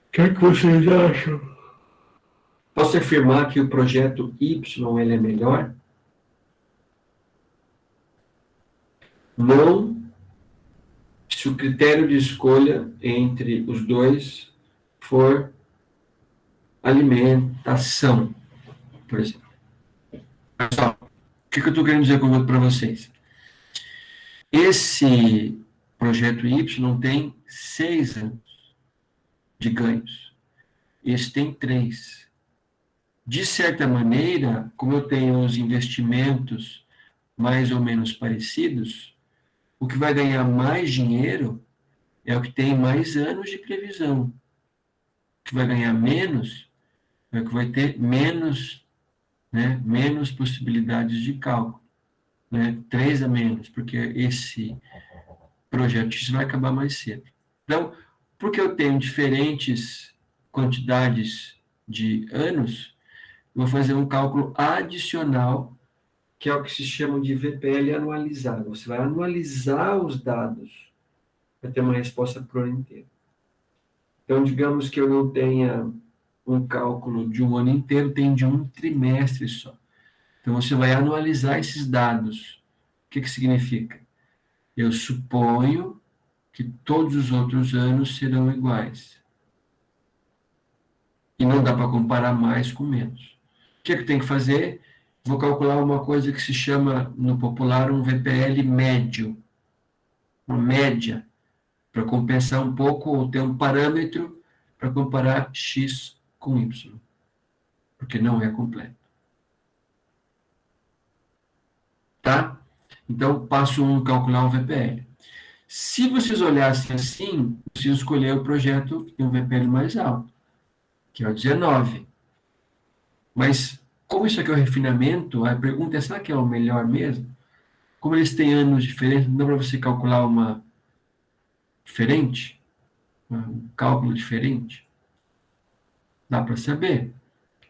O que é que vocês acham? Posso afirmar que o projeto Y ele é melhor? Não, se o critério de escolha entre os dois for alimentação, por exemplo. Pessoal, o que eu estou querendo dizer para vocês? Esse projeto Y tem 6 anos de ganhos. Esse tem 3. De certa maneira, como eu tenho os investimentos mais ou menos parecidos, o que vai ganhar mais dinheiro é o que tem mais anos de previsão. O que vai ganhar menos é o que vai ter menos possibilidades de cálculo. 3 a menos, porque esse projeto X vai acabar mais cedo. Então, porque eu tenho diferentes quantidades de anos, eu vou fazer um cálculo adicional, que é o que se chama de VPL anualizado. Você vai anualizar os dados para ter uma resposta para o ano inteiro. Então, digamos que eu não tenha um cálculo de um ano inteiro, tem de um trimestre só. Então, você vai anualizar esses dados. O que significa? Eu suponho que todos os outros anos serão iguais. E não dá para comparar mais com menos. O que tem que fazer? Vou calcular uma coisa que se chama, no popular, um VPL médio. Uma média, para compensar um pouco, ou ter um parâmetro para comparar X com Y. Porque não é completo. Tá? Então, passo 1, calcular o VPL. Se vocês olhassem assim, preciso escolher o projeto que tem um VPL mais alto, que é o 19. Mas, como isso aqui é o refinamento, a pergunta é, será que é o melhor mesmo? Como eles têm anos diferentes, não dá para você calcular uma diferente? Um cálculo diferente? Dá para saber,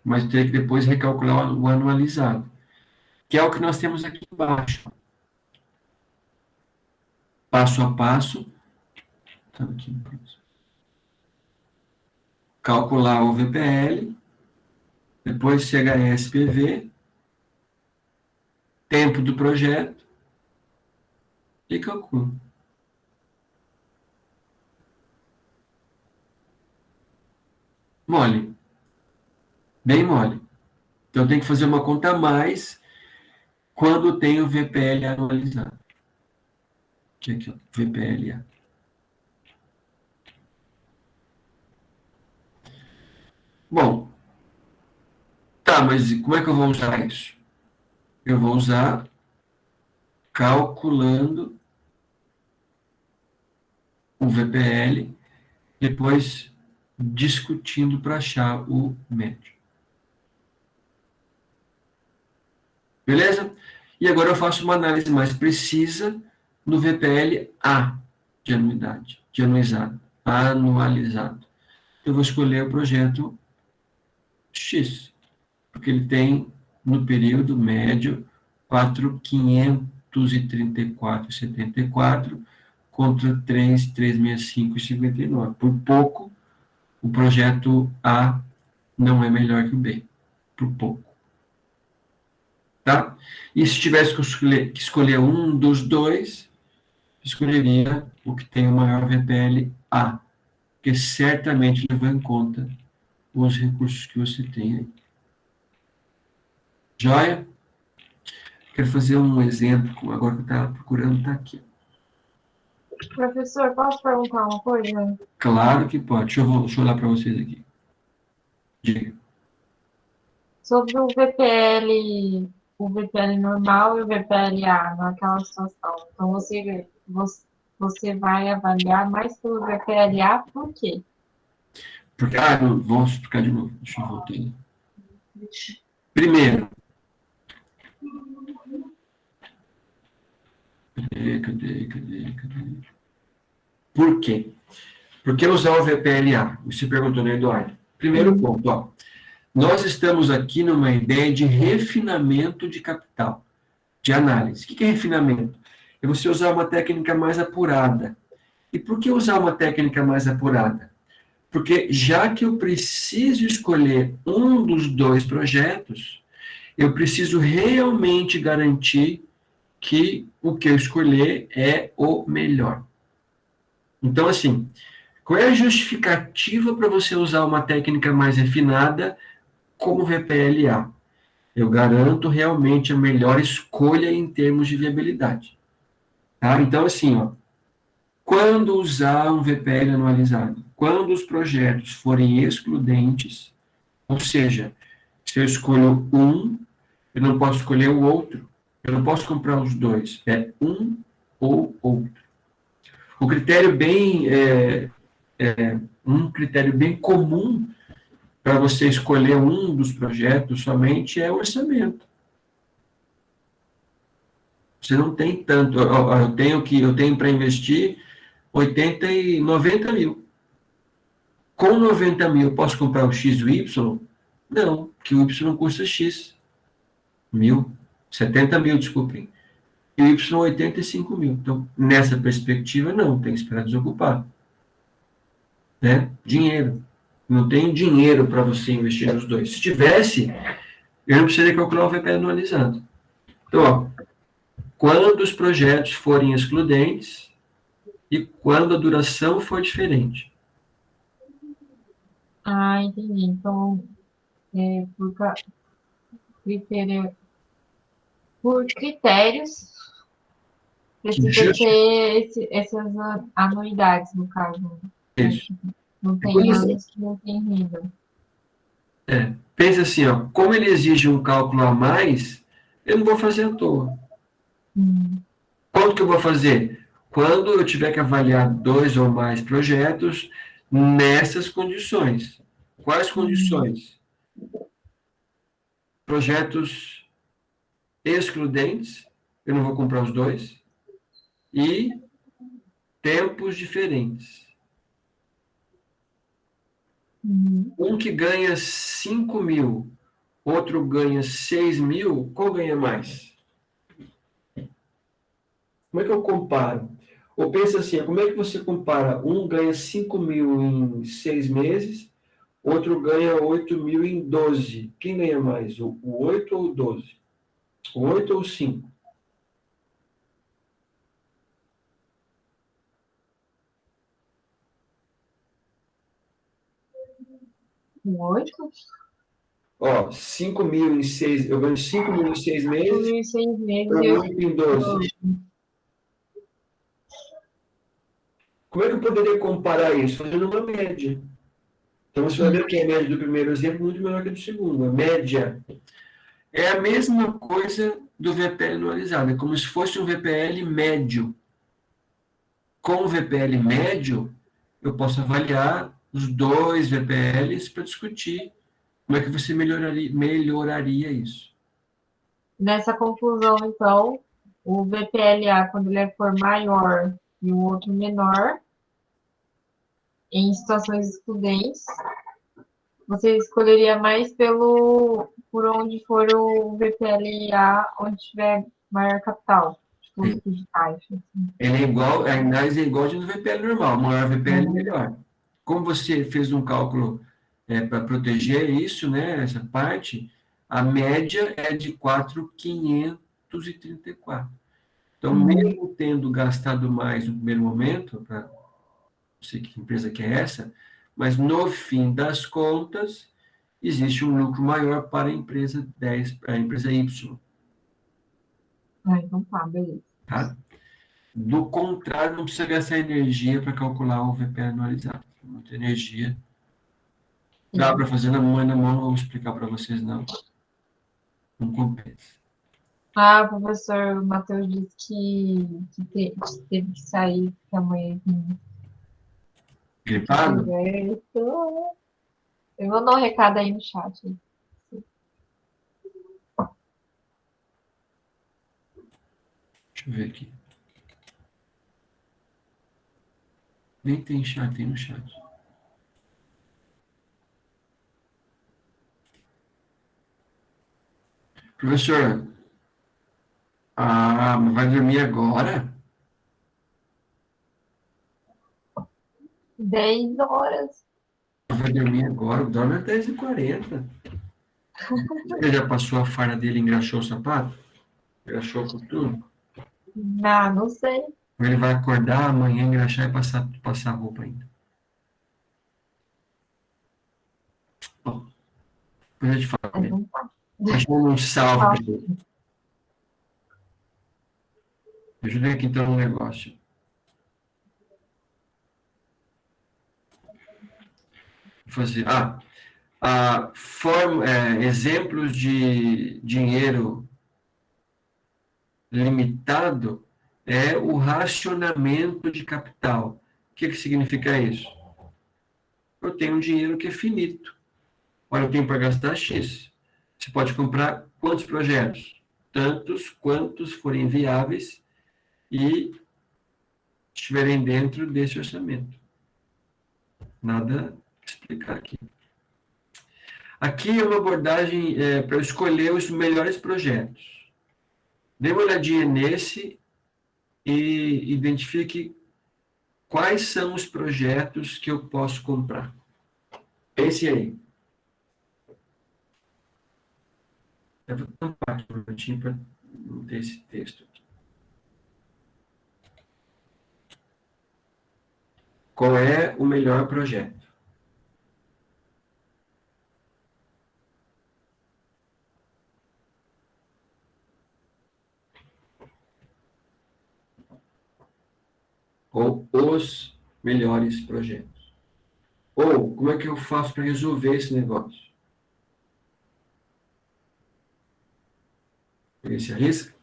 mas teria que depois recalcular o anualizado. que é o que nós temos aqui embaixo. Passo a passo. Tá aqui, calcular o VPL, depois CHS-PV, tempo do projeto e calculo. Mole. Bem mole. Então, tem que fazer uma conta a mais quando tem o VPL anualizado. Aqui, ó, VPL. Bom, tá, mas como é que eu vou usar isso? Eu vou usar calculando o VPL, depois discutindo para achar o médio. Beleza? E agora eu faço uma análise mais precisa no VPL A de anuidade, de anualizado. Eu vou escolher o projeto X, porque ele tem no período médio 4.534,74 contra 3.365,59. Por pouco, o projeto A não é melhor que o B. Por pouco. Tá? E se tivesse que escolher um dos dois, escolheria o que tem o maior VPL A, porque certamente levou em conta os recursos que você tem aí. Joia? Quero fazer um exemplo, agora que eu estava procurando, está aqui. Professor, posso perguntar uma coisa? Claro que pode. Deixa eu olhar para vocês aqui. Diga. Sobre o VPL normal e o VPLA naquela situação. Então, você vai avaliar mais pelo VPLA, por quê? Porque, vou explicar de novo. Deixa eu voltar aí. Primeiro, cadê? Por quê? Por que usar o VPLA? Você perguntou, né, Eduardo? Primeiro ponto, ó. Nós estamos aqui numa ideia de refinamento de capital, de análise. O que é refinamento? É você usar uma técnica mais apurada. E por que usar uma técnica mais apurada? Porque já que eu preciso escolher um dos dois projetos, eu preciso realmente garantir que o que eu escolher é o melhor. Então, assim, qual é a justificativa para você usar uma técnica mais refinada como VPLA? Eu garanto realmente a melhor escolha em termos de viabilidade. Tá? Então, assim, ó, quando usar um VPL anualizado? Quando os projetos forem excludentes, ou seja, se eu escolho um, eu não posso escolher o outro. Eu não posso comprar os dois. É um ou outro. O critério um critério bem comum para você escolher um dos projetos somente é o orçamento. Você não tem tanto. Eu tenho para investir 80 e 90 mil. Com 90 mil, eu posso comprar o X e o Y? Não, porque o Y custa X. 70 mil, desculpem. E o Y 85 mil. Então, nessa perspectiva, não, tem que esperar desocupar. Né? Dinheiro. Não tem dinheiro para você investir nos dois. Se tivesse, eu não precisaria calcular o VP anualizado. Então, ó, quando os projetos forem excludentes e quando a duração for diferente. Ah, entendi. Então, por critérios, precisa ter essas anuidades, no caso. Isso. Não tem anos que não tem renda. Pensa assim, ó, como ele exige um cálculo a mais, eu não vou fazer à toa. Quanto que eu vou fazer? Quando eu tiver que avaliar 2 ou mais projetos nessas condições. Quais condições? Projetos excludentes, eu não vou comprar os dois, e tempos diferentes. Um que ganha 5 mil, outro ganha 6 mil, qual ganha mais? Como é que eu comparo? Ou pensa assim, como é que você compara? Um ganha 5 mil em 6 meses, outro ganha 8 mil em 12. Quem ganha mais? O 8 ou o 12? O 8 ou o 5? Com 8, Ó, 5 mil em 6, eu ganho 5 mil em 6 meses, 6 meses e ou 8 8 em 12. Como é que eu poderia comparar isso? Fazendo uma média. Então, você vai ver que a média do primeiro exemplo é muito menor que a do segundo. A média é a mesma coisa do VPL anualizado. É como se fosse um VPL médio. Com o VPL médio, eu posso avaliar os dois VPLs para discutir como é que você melhoraria isso. Nessa conclusão, então, o VPLA, quando ele for maior e o outro menor, em situações excludentes, você escolheria mais por onde for o VPLA, onde tiver maior capital, fluxo de caixa. Ele é igual, a análise é igual de um VPL normal, maior VPL Uhum. melhor. Como você fez um cálculo para proteger isso, né, essa parte, a média é de 4.534. Então, mesmo tendo gastado mais no primeiro momento, não sei que empresa que é essa, mas no fim das contas, existe um lucro maior para a empresa 10, a empresa Y, Então tá, beleza. tá? Do contrário, não precisa gastar energia para calcular o VPL anualizado. Muita energia. Dá para fazer na mão, não vou explicar para vocês, não. Não compensa. O professor Matheus disse que teve que sair, que amanhã Gripado? conversa. Eu vou dar um recado aí no chat. Deixa eu ver aqui. Nem tem chat, tem no chat. Professor, vai dormir agora? 10 horas. Vai dormir agora? Dorme às 10h40. Ele já passou a farda dele e engraxou o sapato? Engraxou o coturno? Não sei. Ele vai acordar amanhã, engraxar e passar a roupa ainda. Bom, depois eu te falo com ele. Não tá. Deixa eu um salve para ele. Ajuda aqui então no negócio. Vou fazer. Exemplos de dinheiro limitado é o racionamento de capital. O que significa isso? Eu tenho um dinheiro que é finito. Olha, eu tenho para gastar X. Você pode comprar quantos projetos? Tantos quantos forem viáveis e estiverem dentro desse orçamento. Nada explicar aqui. Aqui é uma abordagem para eu escolher os melhores projetos. Dê uma olhadinha nesse e identifique quais são os projetos que eu posso comprar. Pense aí. Eu vou tampar aqui um minutinho para não ter esse texto aqui. Qual é o melhor projeto? Ou os melhores projetos? Ou como é que eu faço para resolver esse negócio? Ele se arrisca?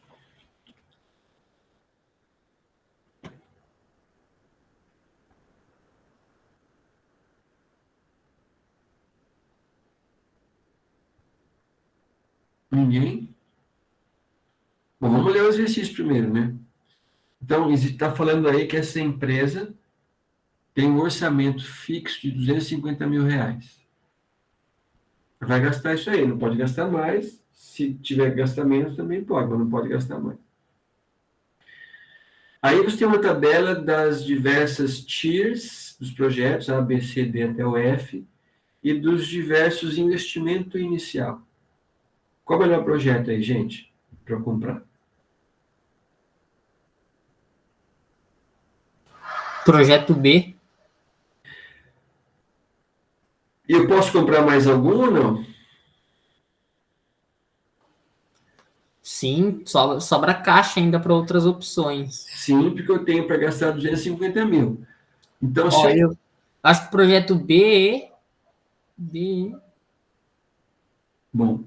Ninguém? Bom, vamos ler o exercício primeiro, né? Então, está falando aí que essa empresa tem um orçamento fixo de R$ 250 mil. vai gastar isso aí, não pode gastar mais. Se tiver que gastar menos, também pode, mas não pode gastar mais. Aí você tem uma tabela das diversas tiers dos projetos, A, B, C, D até o F, e dos diversos investimento inicial. Qual é o melhor projeto aí, gente, para comprar? Projeto B. E eu posso comprar mais algum ou não? Sim, sobra caixa ainda para outras opções. Sim, porque eu tenho para gastar 250 mil. Então, Ó, eu acho que o projeto B. Bom,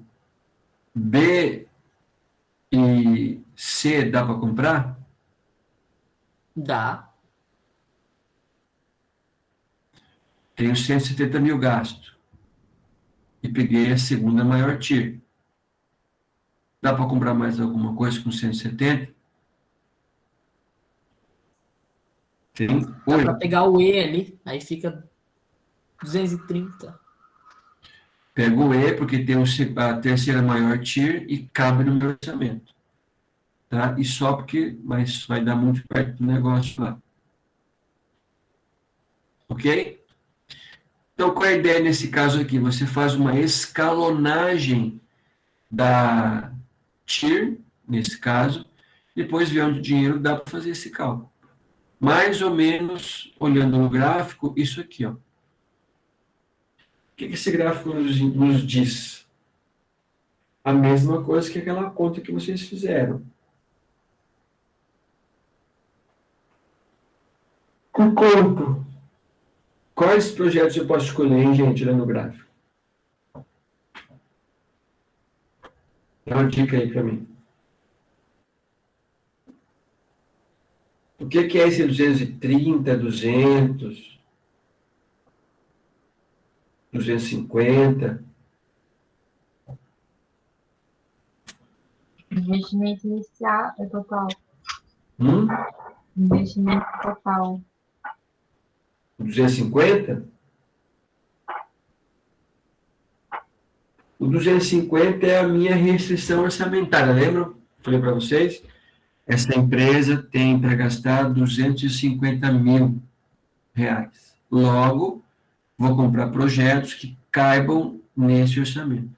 B e C dá para comprar? Dá. Tenho 170 mil gasto. E peguei a segunda maior tier. Dá para comprar mais alguma coisa com 170? Tem Dá para 8. pegar o E ali, aí fica 230. Pego o E, porque tem a terceira maior tier e cabe no meu orçamento. Tá? E só porque, mas vai dar muito perto do negócio lá. Ok? Então, qual é a ideia nesse caso aqui? Você faz uma escalonagem da tier, nesse caso, depois vê onde o dinheiro dá para fazer esse cálculo. Mais ou menos, olhando no gráfico, isso aqui, ó. O que esse gráfico nos diz? A mesma coisa que aquela conta que vocês fizeram. Com quanto? Quais projetos eu posso escolher, hein, gente, olhando no gráfico? Dá uma dica aí para mim. O que é esse 230, 200, 250? Investimento inicial é total. Hum? Investimento total. 250? O 250 é a minha restrição orçamentária, lembram? Falei para vocês? Essa empresa tem para gastar 250 mil reais. Logo, vou comprar projetos que caibam nesse orçamento.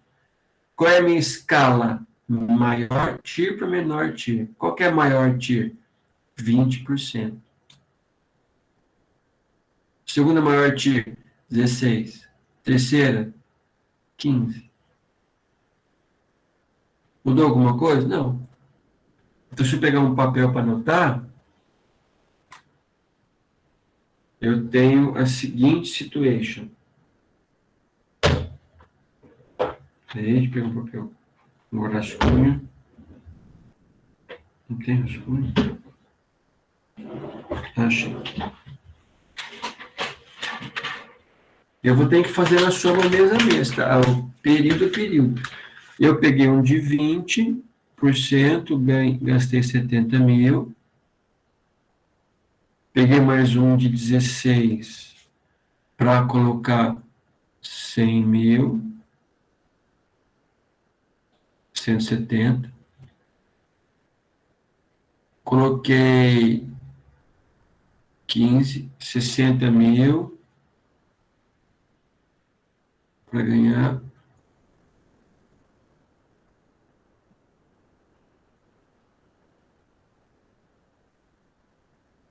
Qual é a minha escala? Maior tier para menor tier. Qual que é a maior tier? 20%. Segunda maior tier, 16%. Terceira, 15%. Mudou alguma coisa? Não. Então, se eu pegar um papel para anotar, eu tenho a seguinte situation. Peraí, deixa eu pegar um papel. Um rascunho. Não tem rascunho? Achei. Eu vou ter que fazer a soma mês a mês, tá? O período a período. Eu peguei um de 20%, gastei 70 mil. Peguei mais um de 16 para colocar 100 mil. 170. Coloquei 15, 60 mil para ganhar.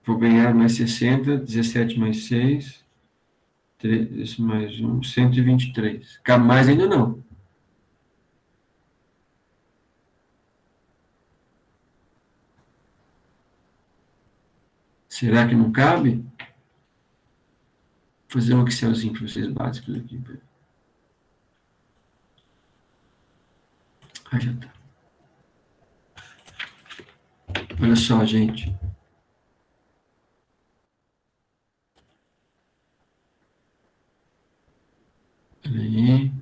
Vou ganhar mais 60, 17 mais 6, 3 mais 1, 123. Cabe mais ainda não. Será que não cabe? Vou fazer um Excelzinho para vocês básicos aqui. Ah, já tá. Olha só, gente. Peraí.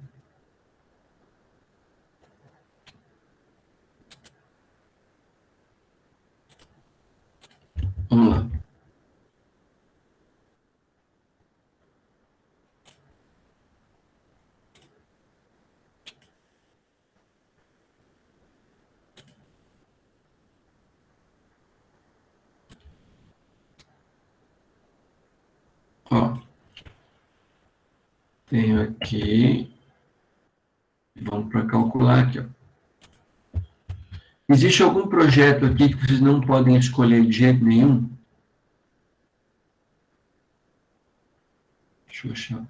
Vamos lá. Ó, tenho aqui, vamos para calcular aqui, ó. Existe algum projeto aqui que vocês não podem escolher de jeito nenhum? Deixa eu achar.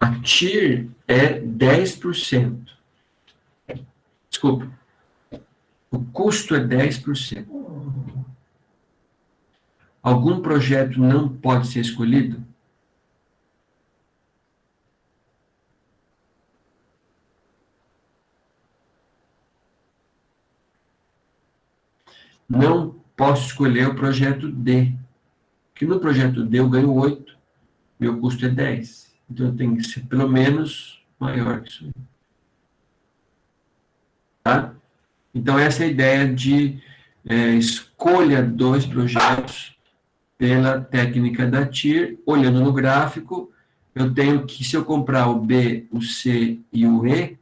A TIR é 10%. Desculpa. O custo é 10%. Algum projeto não pode ser escolhido? Não posso escolher o projeto D. Porque no projeto D eu ganho 8, meu custo é 10. Então tem que ser pelo menos maior que isso aí. Tá? Então essa é a ideia de escolha dos projetos pela técnica da TIR. Olhando no gráfico, eu tenho que, se eu comprar o B, o C e o E,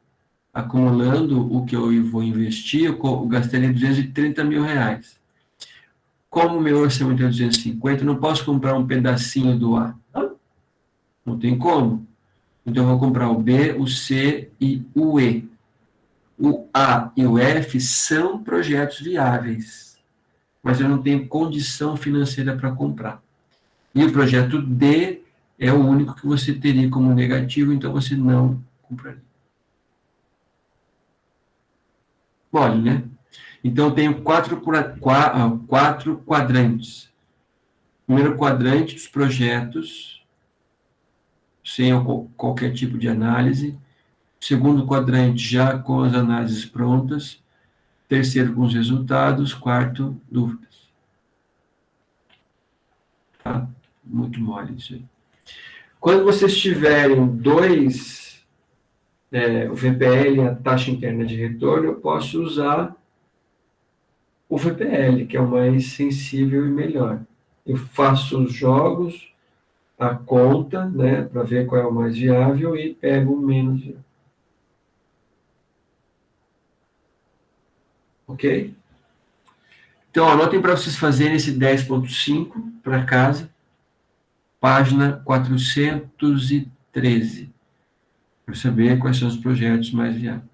acumulando o que eu vou investir, eu gastaria R$ 230.000. Como o meu orçamento é 250, eu não posso comprar um pedacinho do A. Não tem como. Então, eu vou comprar o B, o C e o E. O A e o F são projetos viáveis, mas eu não tenho condição financeira para comprar. E o projeto D é o único que você teria como negativo, então você não compraria. Mole, né? Então, eu tenho quatro quadrantes. Primeiro quadrante, os projetos, sem qualquer tipo de análise. Segundo quadrante, já com as análises prontas. Terceiro, com os resultados. Quarto, dúvidas. Tá? Muito mole isso aí. Quando vocês tiverem o VPL e a taxa interna de retorno, eu posso usar o VPL, que é o mais sensível e melhor. Eu faço os jogos, a conta, né, para ver qual é o mais viável e pego o menos viável. Ok? Então, anotem para vocês fazerem esse 10.5 para casa, página 413, para saber quais são os projetos mais viáveis.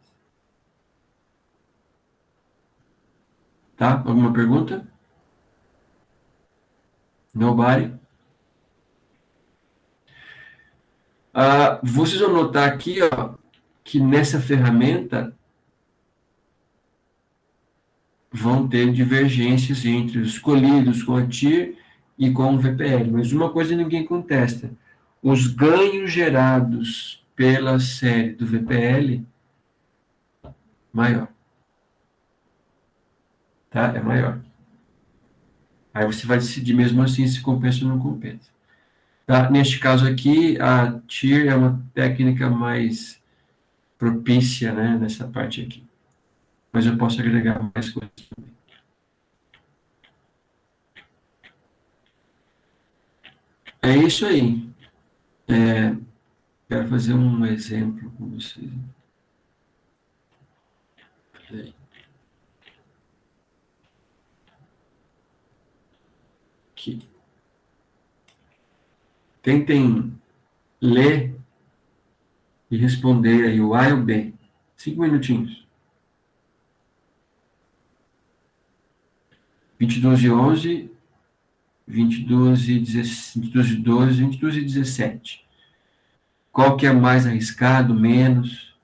Tá? Alguma pergunta? Nobody? Vocês vão notar aqui, ó, que nessa ferramenta vão ter divergências entre os escolhidos com a TIR e com o VPL. Mas uma coisa ninguém contesta: os ganhos gerados pela série do VPL, maior. Tá? É maior. Aí você vai decidir mesmo assim se compensa ou não compensa. Tá? Neste caso aqui, a TIR é uma técnica mais propícia, né, nessa parte aqui. Mas eu posso agregar mais coisas também. É isso aí. Quero fazer um exemplo com vocês. Peraí. Aqui. Tentem ler e responder aí o A e o B. 5 minutinhos. 22:11, 22:12, 22:17. Qual que é mais arriscado, menos?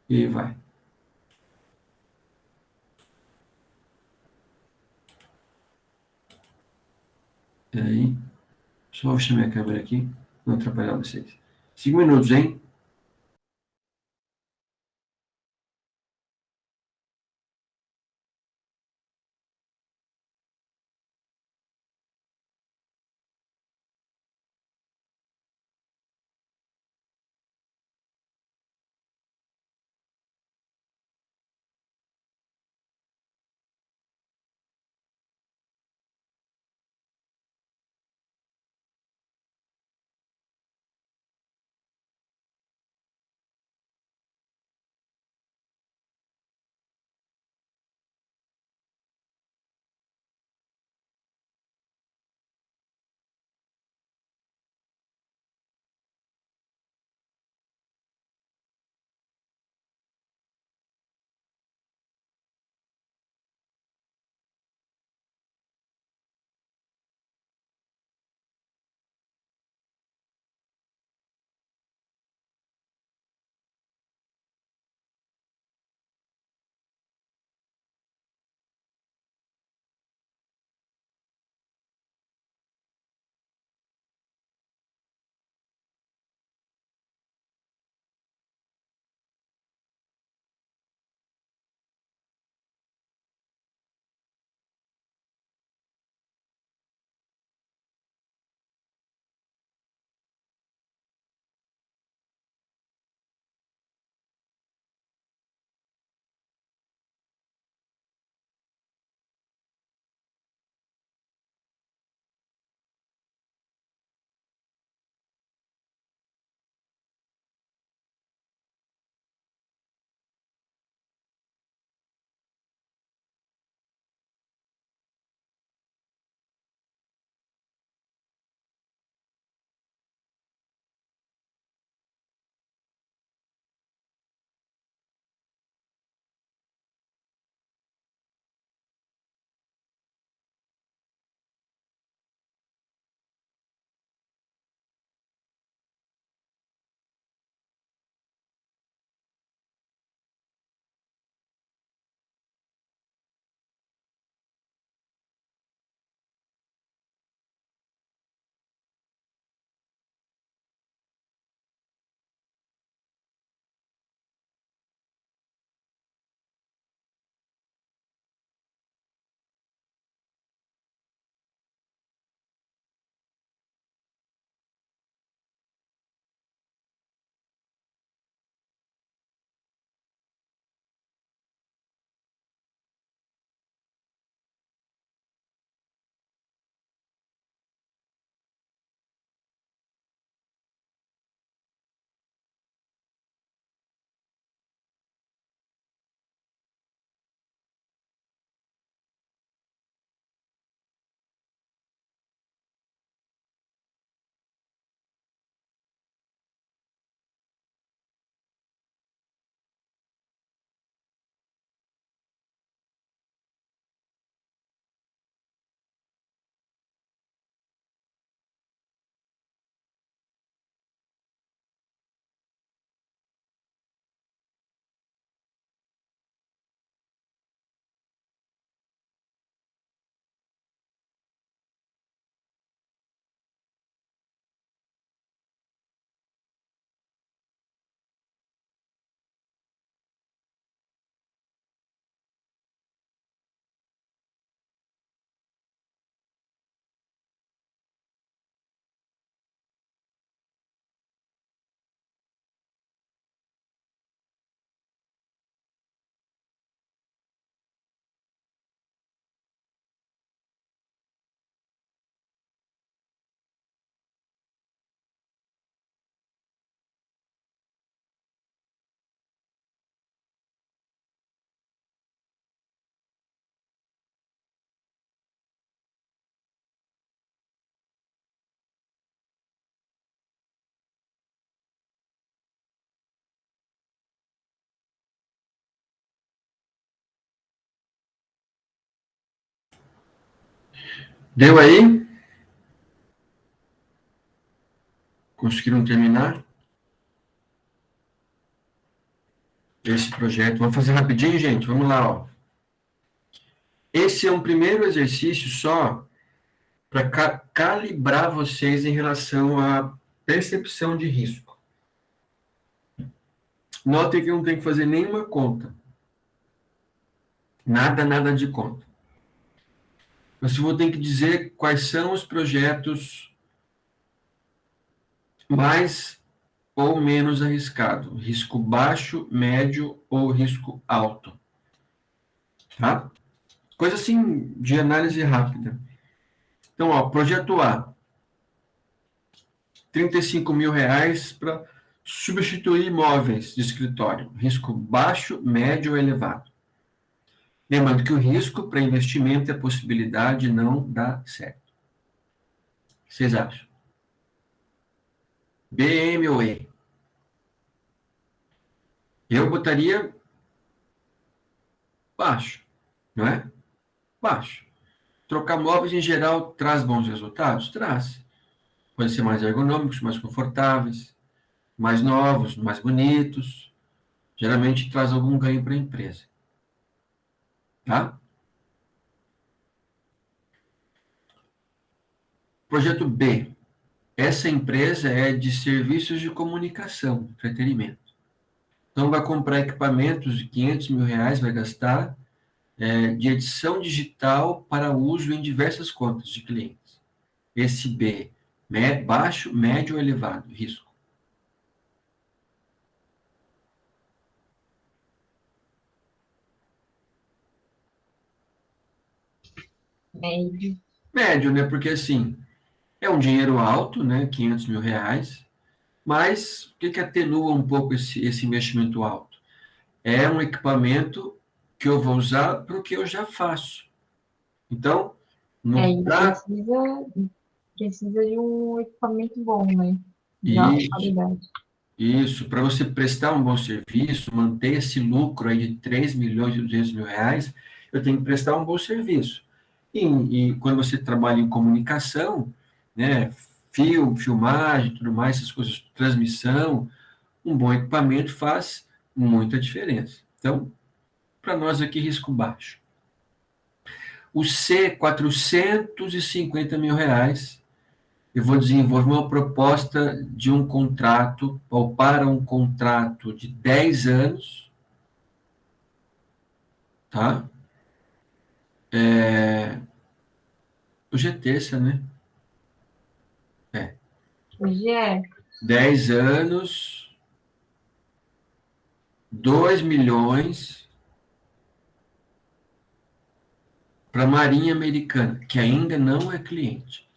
E vai. E aí, só vou fechar minha câmera aqui, não atrapalhar vocês. 5 minutos, hein? Deu aí? Conseguiram terminar? Esse projeto. Vamos fazer rapidinho, gente? Vamos lá, ó. Esse é um primeiro exercício só para calibrar vocês em relação à percepção de risco. Notem que não tem que fazer nenhuma conta. Nada de conta. Mas eu vou ter que dizer quais são os projetos mais ou menos arriscados. Risco baixo, médio ou risco alto. Tá? Coisa assim de análise rápida. Então, ó, projeto A. R$ 35.000 para substituir imóveis de escritório. Risco baixo, médio ou elevado. Lembrando que o risco para investimento é a possibilidade de não dar certo. O que vocês acham? BM ou E? Eu botaria baixo, não é? Baixo. Trocar móveis em geral traz bons resultados? Traz. Podem ser mais ergonômicos, mais confortáveis, mais novos, mais bonitos. Geralmente traz algum ganho para a empresa. Tá? Projeto B. Essa empresa é de serviços de comunicação, entretenimento. Então, vai comprar equipamentos de R$ 500.000, vai gastar de edição digital para uso em diversas contas de clientes. Esse B, baixo, médio ou elevado risco? Médio. Médio, né? Porque, assim, é um dinheiro alto, né? R$ 500.000, mas o que atenua um pouco esse investimento alto? É um equipamento que eu vou usar para o que eu já faço. Então, E precisa de um equipamento bom, né? De alta qualidade. Isso, para você prestar um bom serviço, manter esse lucro aí de R$ 3.200.000, eu tenho que prestar um bom serviço. E quando você trabalha em comunicação, né, filmagem, tudo mais, essas coisas, transmissão, um bom equipamento faz muita diferença. Então, para nós aqui, risco baixo. O C, R$ 450.000, eu vou desenvolver uma proposta de um contrato, ou para um contrato de 10 anos, tá? Hoje é terça, né? Hoje é 10 anos, 2 milhões para a Marinha Americana, que ainda não é cliente.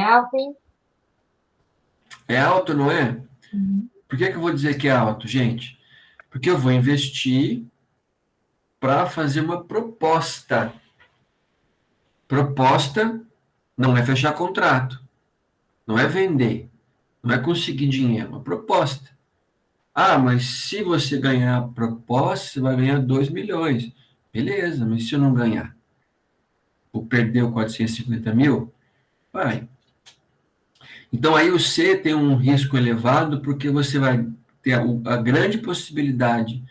alto, hein? É alto, não é? Uhum. Por que eu vou dizer que é alto, gente? Porque eu vou investir para fazer uma proposta. Proposta não é fechar contrato, não é vender, não é conseguir dinheiro, é uma proposta. Ah, mas se você ganhar a proposta, você vai ganhar 2 milhões. Beleza, mas se eu não ganhar? Ou perdeu 450.000? Vai. Então, aí o C tem um risco elevado, porque você vai ter a grande possibilidade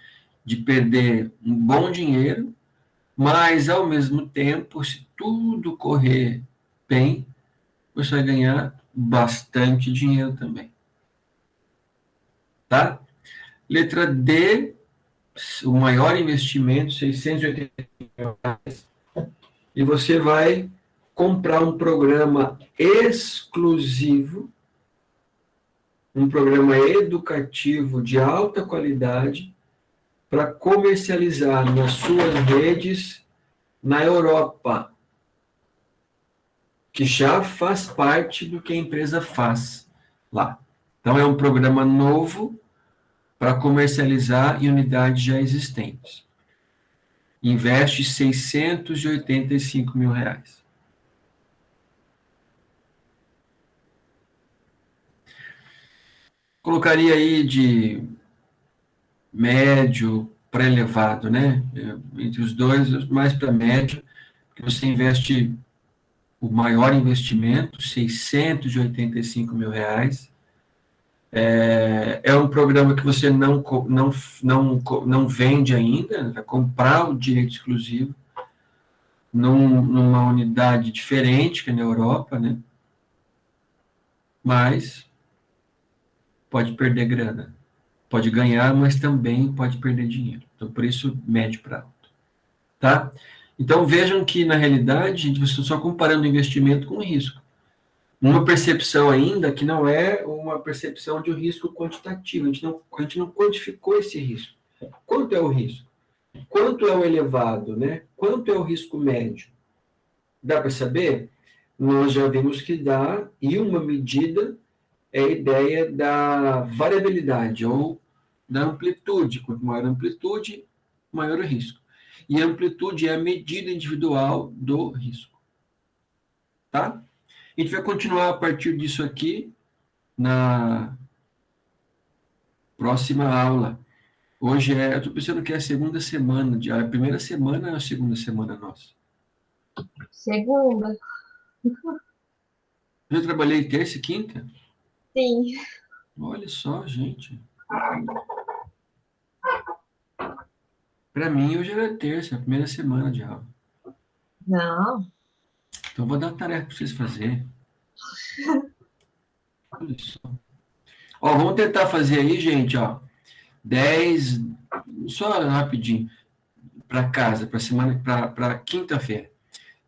de perder um bom dinheiro, mas, ao mesmo tempo, se tudo correr bem, você vai ganhar bastante dinheiro também. Tá? Letra D, o maior investimento, R$ 680.000, e você vai comprar um programa exclusivo, um programa educativo de alta qualidade para comercializar nas suas redes na Europa, que já faz parte do que a empresa faz lá. Então, é um programa novo para comercializar em unidades já existentes. Investe R$ 685.000. Colocaria aí de médio para elevado, né? Entre os dois, mais para médio, que você investe o maior investimento, R$ 685 mil. É um programa que você não vende ainda, vai comprar o direito exclusivo numa unidade diferente que é na Europa, né? Mas pode perder grana. Pode ganhar, mas também pode perder dinheiro. Então, por isso, médio para alto. Tá? Então, vejam que, na realidade, gente, você está só comparando investimento com risco. Uma percepção ainda que não é uma percepção de um risco quantitativo. A gente não quantificou esse risco. Quanto é o risco? Quanto é o elevado? Né? Quanto é o risco médio? Dá para saber? Nós já vimos que dá, e uma medida é a ideia da variabilidade, ou da amplitude. Quanto maior a amplitude, maior o risco. E a amplitude é a medida individual do risco. Tá? A gente vai continuar a partir disso aqui na próxima aula. Hoje eu estou pensando que é a segunda semana, a primeira semana ou a segunda semana nossa? Segunda. Eu trabalhei terça e quinta? Sim. Olha só, gente. Para mim, hoje era terça, a primeira semana de aula. Não. Então, vou dar uma tarefa para vocês fazerem. Olha só. Ó, vamos tentar fazer aí, gente, ó. 10, só rapidinho, para casa, para semana, para quinta-feira.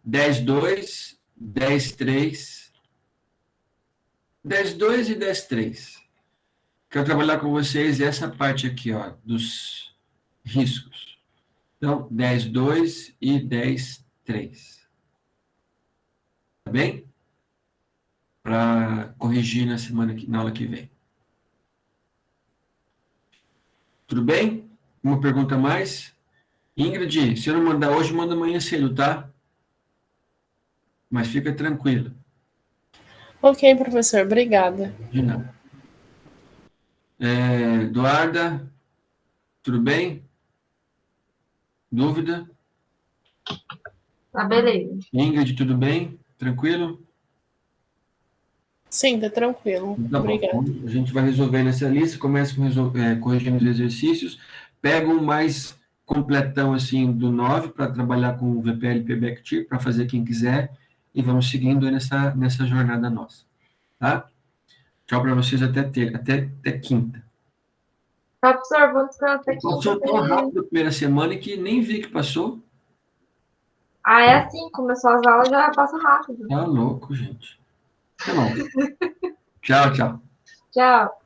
10-2, 10-3, 10-2 e 10-3. Quero trabalhar com vocês essa parte aqui, ó, dos riscos. Então, 10-2 e 10-3. Tá bem? Para corrigir na aula que vem. Tudo bem? Uma pergunta a mais? Ingrid, se eu não mandar hoje, manda amanhã cedo, tá? Mas fica tranquilo. Ok, professor, obrigada. De nada. Eduarda, tudo bem? Dúvida? Tá, beleza. Ingrid, tudo bem? Tranquilo? Sim, tá tranquilo. Tá bom. Obrigada. A gente vai resolver nessa lista, começa corrigindo os exercícios, pega um mais completão assim do 9 para trabalhar com o VPL Payback para fazer quem quiser, e vamos seguindo nessa jornada nossa. Tá? Tchau para vocês até quinta. Tá, professor, vamos descansar aqui. Passou tão rápido a primeira semana que nem vi que passou. Ah, é assim, começou as aulas, já passa rápido. Tá louco, gente. Tá bom. Tchau, tchau. Tchau.